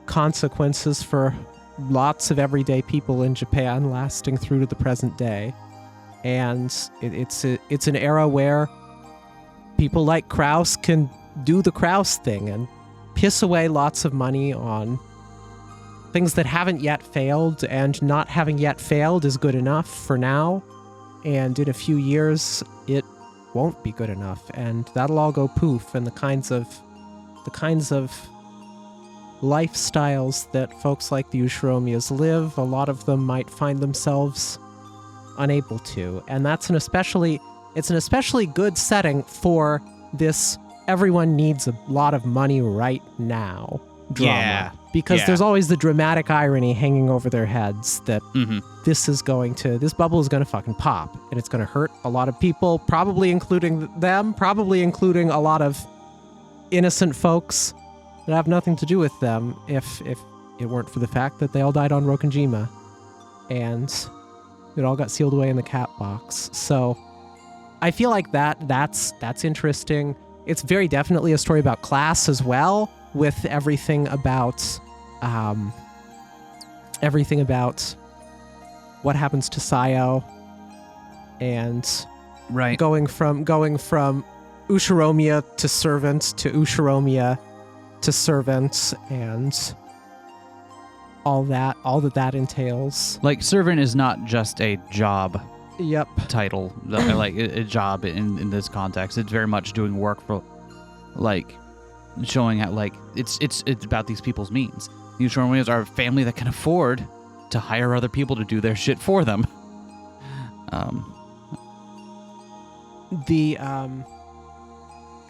consequences for lots of everyday people in Japan lasting through to the present day. And it's an era where people like Kraus can do the Kraus thing and piss away lots of money on things that haven't yet failed, and not having yet failed is good enough for now, and in a few years it won't be good enough, and that'll all go poof. And the kinds of lifestyles that folks like the Ushiromias live, a lot of them might find themselves unable to. And it's an especially good setting for this everyone needs a lot of money right now drama. Yeah. Because there's always the dramatic irony hanging over their heads that this bubble is going to fucking pop, and it's going to hurt a lot of people, probably including them, probably including a lot of innocent folks that have nothing to do with them, if it weren't for the fact that they all died on Rokenjima, and it all got sealed away in the cat box. So I feel like that's interesting. It's very definitely a story about class as well, with everything about what happens to Sayo, and going from Ushiromiya to servant to Ushiromiya to servant, and all that entails. Like, servant is not just a job title, like a job in this context. It's very much doing work for, like, showing how, like, it's about these people's means. The Ushiromias are a family that can afford to hire other people to do their shit for them. The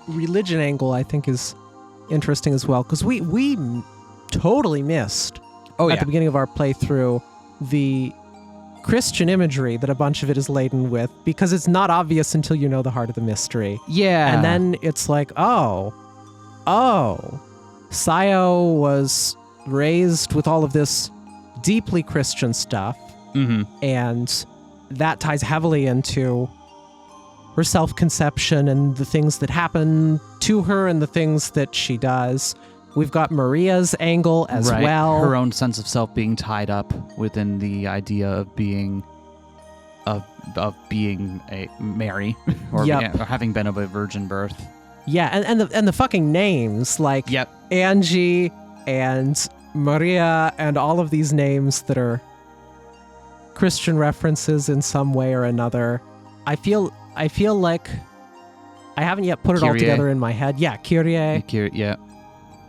religion angle, I think, is interesting as well, because we totally missed at the beginning of our playthrough the Christian imagery that a bunch of it is laden with, because it's not obvious until you know the heart of the mystery. Yeah. And then it's like, oh, Sayo was raised with all of this deeply Christian stuff, and that ties heavily into her self-conception and the things that happen to her and the things that she does. We've got Maria's angle as well. Her own sense of self being tied up within the idea of being a Mary or having been of a virgin birth. Yeah, and the fucking names like Angie and Maria and all of these names that are Christian references in some way or another. I feel like I haven't yet put it all together in my head. Yeah, Kyrie. Yeah.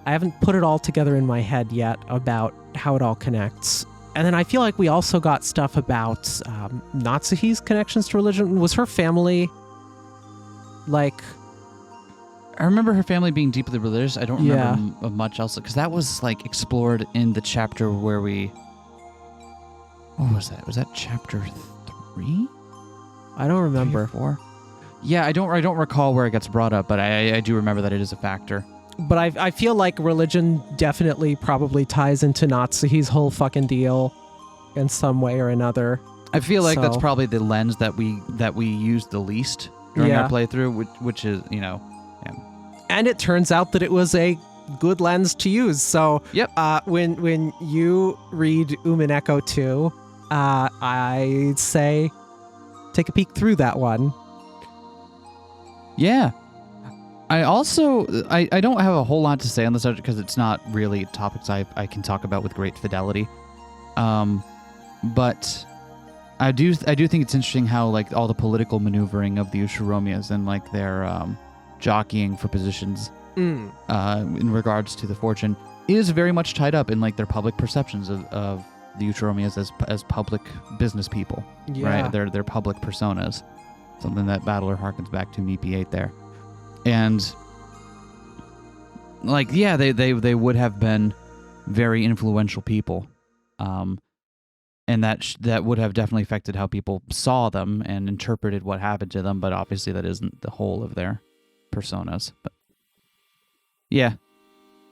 I haven't put it all together in my head yet about how it all connects. And then I feel like we also got stuff about Natsuhi's connections to religion. Was her family like... I remember her family being deeply religious. I don't remember much else, because that was like explored in the chapter where we... What was that? Was that chapter 3? I don't remember. 3 or 4? Yeah, I don't recall where it gets brought up, but I do remember that it is a factor. But I feel like religion definitely probably ties into Natsuhi's whole fucking deal in some way or another. I feel like that's probably the lens that we used the least during our playthrough, which is, And it turns out that it was a good lens to use. So when you read Umineko 2, I'd say take a peek through that one. Yeah. I also, I don't have a whole lot to say on the subject because it's not really topics I can talk about with great fidelity. But I do think it's interesting how like all the political maneuvering of the Ushiromias and like their jockeying for positions in regards to the fortune is very much tied up in like their public perceptions of the Ushiromias as public business people, right? Their public personas, something that Battler harkens back to in EP8 there. And like, yeah, they would have been very influential people, and that would have definitely affected how people saw them and interpreted what happened to them. But obviously, that isn't the whole of their personas. But yeah,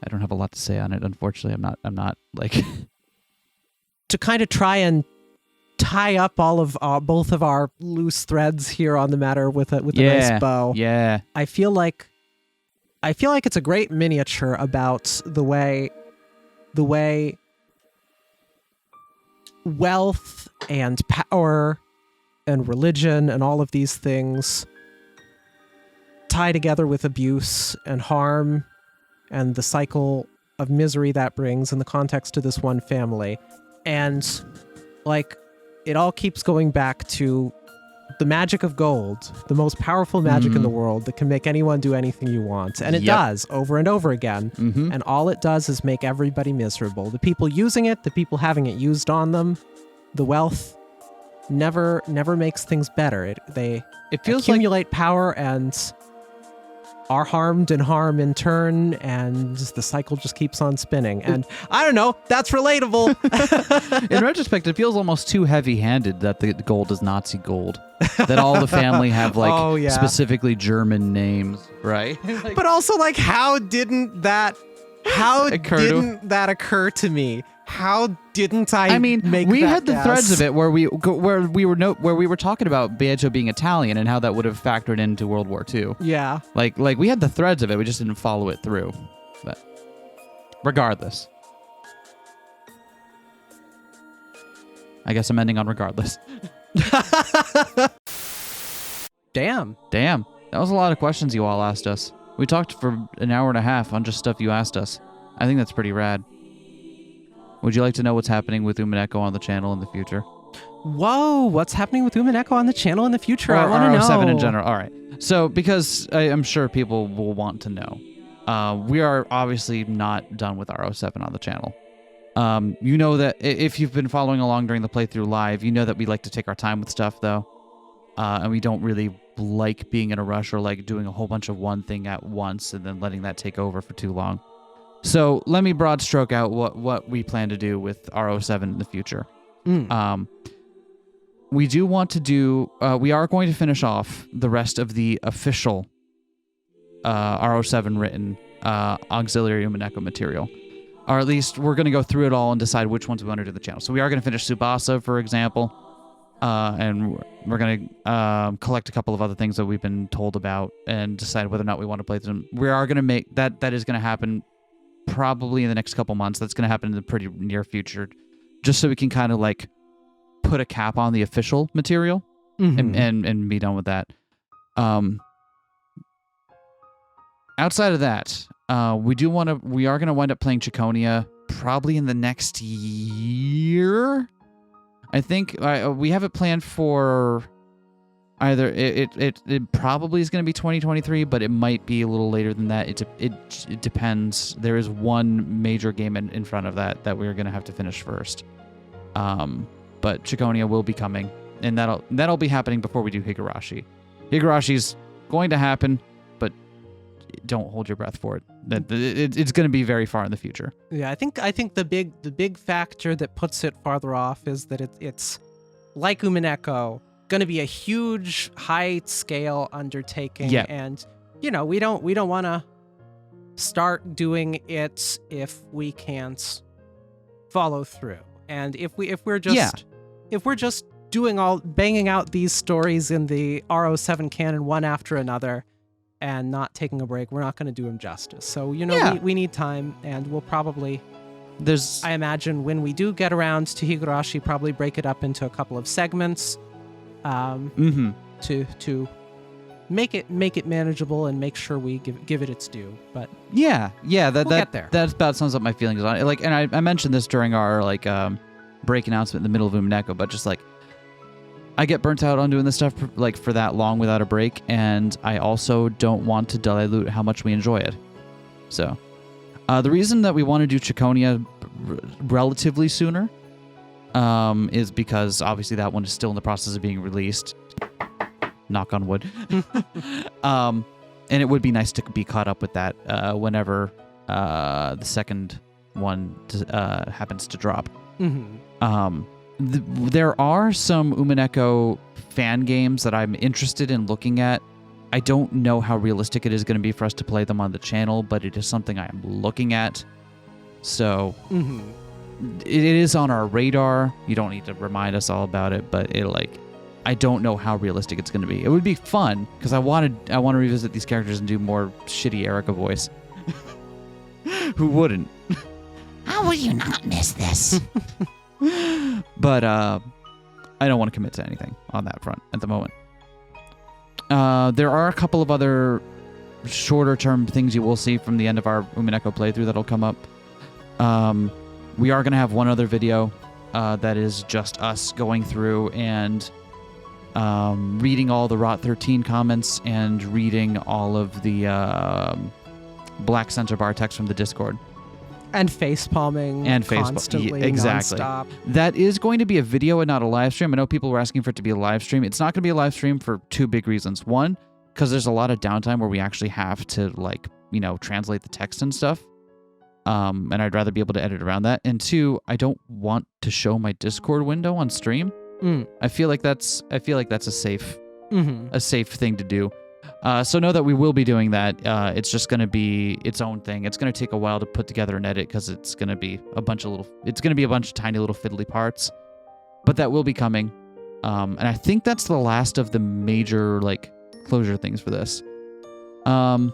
I don't have a lot to say on it. Unfortunately, I'm not like to kind of try and tie up all of both of our loose threads here on the matter with a nice bow. Yeah. I feel like it's a great miniature about the way wealth and power and religion and all of these things tie together with abuse and harm and the cycle of misery that brings in the context of this one family. And like, it all keeps going back to the magic of gold, the most powerful magic in the world that can make anyone do anything you want. And it does over and over again. And all it does is make everybody miserable. The people using it, the people having it used on them, the wealth never makes things better. It feels accumulate power and are harmed and harm in turn, and the cycle just keeps on spinning. And I don't know, that's relatable. In retrospect, it feels almost too heavy-handed that the gold is Nazi gold. That all the family have like specifically German names, right? Like, but also, like, how didn't that occur to me? How didn't I? I mean, we had the guess? threads of it where we were talking about Beato being Italian and how that would have factored into World War II. Yeah, like we had the threads of it. We just didn't follow it through. But regardless, I guess I'm ending on regardless. Damn. That was a lot of questions you all asked us. We talked for an hour and a half on just stuff you asked us. I think that's pretty rad. Would you like to know what's happening with Umineko on the channel in the future? Whoa, what's happening with Umineko on the channel in the future? I want to know. 7 in general. All right. So, because I'm sure people will want to know, we are obviously not done with R07 on the channel. You know that if you've been following along during the playthrough live, you know that we like to take our time with stuff, though. And we don't really like being in a rush or like doing a whole bunch of one thing at once and then letting that take over for too long. So let me broad stroke out what we plan to do with RO7 in the future. We do want to do... we are going to finish off the rest of the official RO7 written auxiliary Umineko material. Or at least we're going to go through it all and decide which ones we want to do the channel. So we are going to finish Tsubasa, for example. And we're going to collect a couple of other things that we've been told about and decide whether or not we want to play them. We are going to make... That is going to happen probably in the next couple months. That's going to happen in the pretty near future. Just so we can kind of like put a cap on the official material and be done with that. Outside of that, we are going to wind up playing Chiconia probably in the next year. I think we have it planned for either it probably is going to be 2023, but it might be a little later than that. It depends. There is one major game in front of that we're going to have to finish first. But Chiconia will be coming, and that'll be happening before we do Higurashi. Higurashi's going to happen, but don't hold your breath for it. It's going to be very far in the future. Yeah, I think the big factor that puts it farther off is that it's like Umineko, going to be a huge high scale undertaking. Yeah. And we don't want to start doing it if we can't follow through. And if we're just banging out these stories in the RO7 canon one after another and not taking a break, we're not going to do them justice. So, we need time, and we'll probably, I imagine when we do get around to Higurashi, probably break it up into a couple of segments to make it manageable and make sure we give it its due. But we'll get there. That about sums up my feelings on it. Like, and I mentioned this during our break announcement in the middle of Umineko, but just like, I get burnt out on doing this stuff for that long without a break, and I also don't want to dilute how much we enjoy it. So, the reason that we want to do Chiconia relatively sooner is because obviously that one is still in the process of being released. Knock on wood. And it would be nice to be caught up with that whenever the second one happens to drop. There are some Umineko fan games that I'm interested in looking at. I don't know how realistic it is going to be for us to play them on the channel, but it is something I am looking at. So it is on our radar. You don't need to remind us all about it, but I don't know how realistic it's going to be. It would be fun because I want to revisit these characters and do more shitty Erica voice. Who wouldn't? How will you not miss this? But I don't want to commit to anything on that front at the moment. There are a couple of other shorter term things you will see from the end of our Umineko playthrough that'll come up. We are going to have one other video that is just us going through and reading all the Rot 13 comments and reading all of the Black Center Bar text from the Discord. And facepalming constantly, exactly. nonstop. That is going to be a video and not a live stream. I know people were asking for it to be a live stream. It's not going to be a live stream for two big reasons. One, because there's a lot of downtime where we actually have to translate the text and stuff. And I'd rather be able to edit around that. And two, I don't want to show my Discord window on stream. I feel like that's a safe thing to do. So know that we will be doing that. It's just going to be its own thing. It's going to take a while to put together and edit because it's going to be a bunch of tiny little fiddly parts, but that will be coming. And I think that's the last of the major closure things for this. I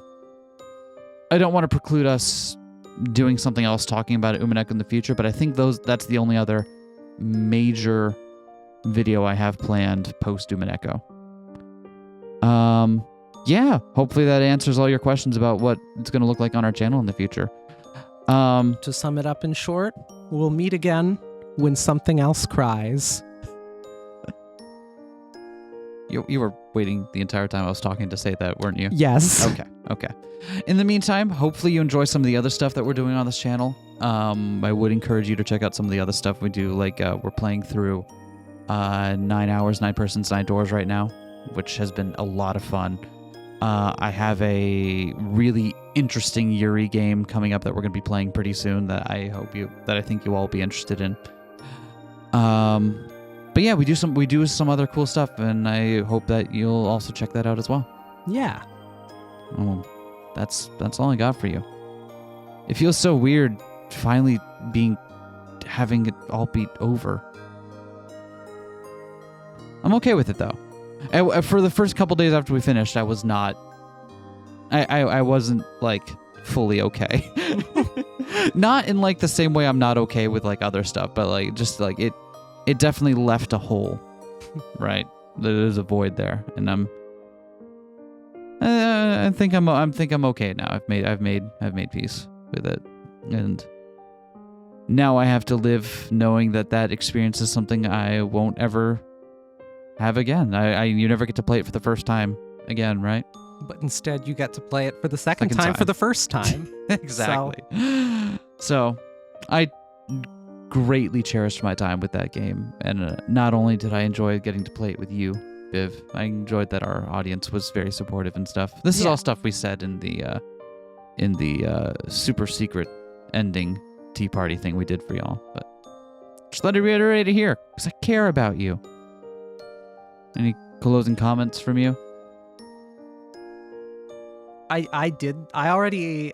don't want to preclude us doing something else talking about Umineko in the future, but I think that's the only other major video I have planned post Umineko. Yeah, hopefully that answers all your questions about what it's going to look like on our channel in the future. To sum it up in short, we'll meet again when something else cries. You were waiting the entire time I was talking to say that, weren't you? Yes. Okay. In the meantime, hopefully you enjoy some of the other stuff that we're doing on this channel. I would encourage you to check out some of the other stuff we do. Like we're playing through 9 hours, 9 persons, 9 doors right now, which has been a lot of fun. I have a really interesting Yuri game coming up that we're going to be playing pretty soon that I think you all will be interested in. But yeah, we do some other cool stuff, and I hope that you'll also check that out as well. Yeah. Oh, that's all I got for you. It feels so weird finally having it all be over. I'm okay with it though. For the first couple days after we finished, I was not. I wasn't like fully okay. Not in like the same way I'm not okay with like other stuff, but like just like it definitely left a hole, right? There's a void there, and I think I'm okay now. I've made peace with it, and now I have to live knowing that experience is something I won't ever have again. You never get to play it for the first time again, right? But instead you get to play it for the second time for the first time. Exactly. So I greatly cherished my time with that game, and not only did I enjoy getting to play it with you, Viv, I enjoyed that our audience was very supportive and stuff. This is all stuff we said in the super secret ending tea party thing we did for y'all, but just let me reiterate it here because I care about you. Any closing comments from you? I did. I already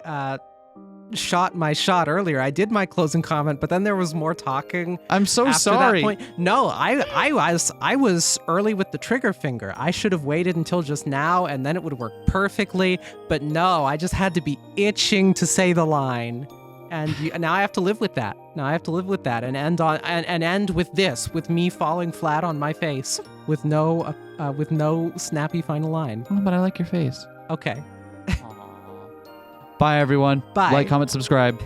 shot my shot earlier. I did my closing comment, but then there was more talking. I'm so after sorry. That point. No, I was early with the trigger finger. I should have waited until just now, and then it would work perfectly. But no, I just had to be itching to say the line, and now I have to live with that. And end with this, with me falling flat on my face, with no snappy final line. Oh, but I like your face. Okay. Bye, everyone. Bye. Like, comment, subscribe.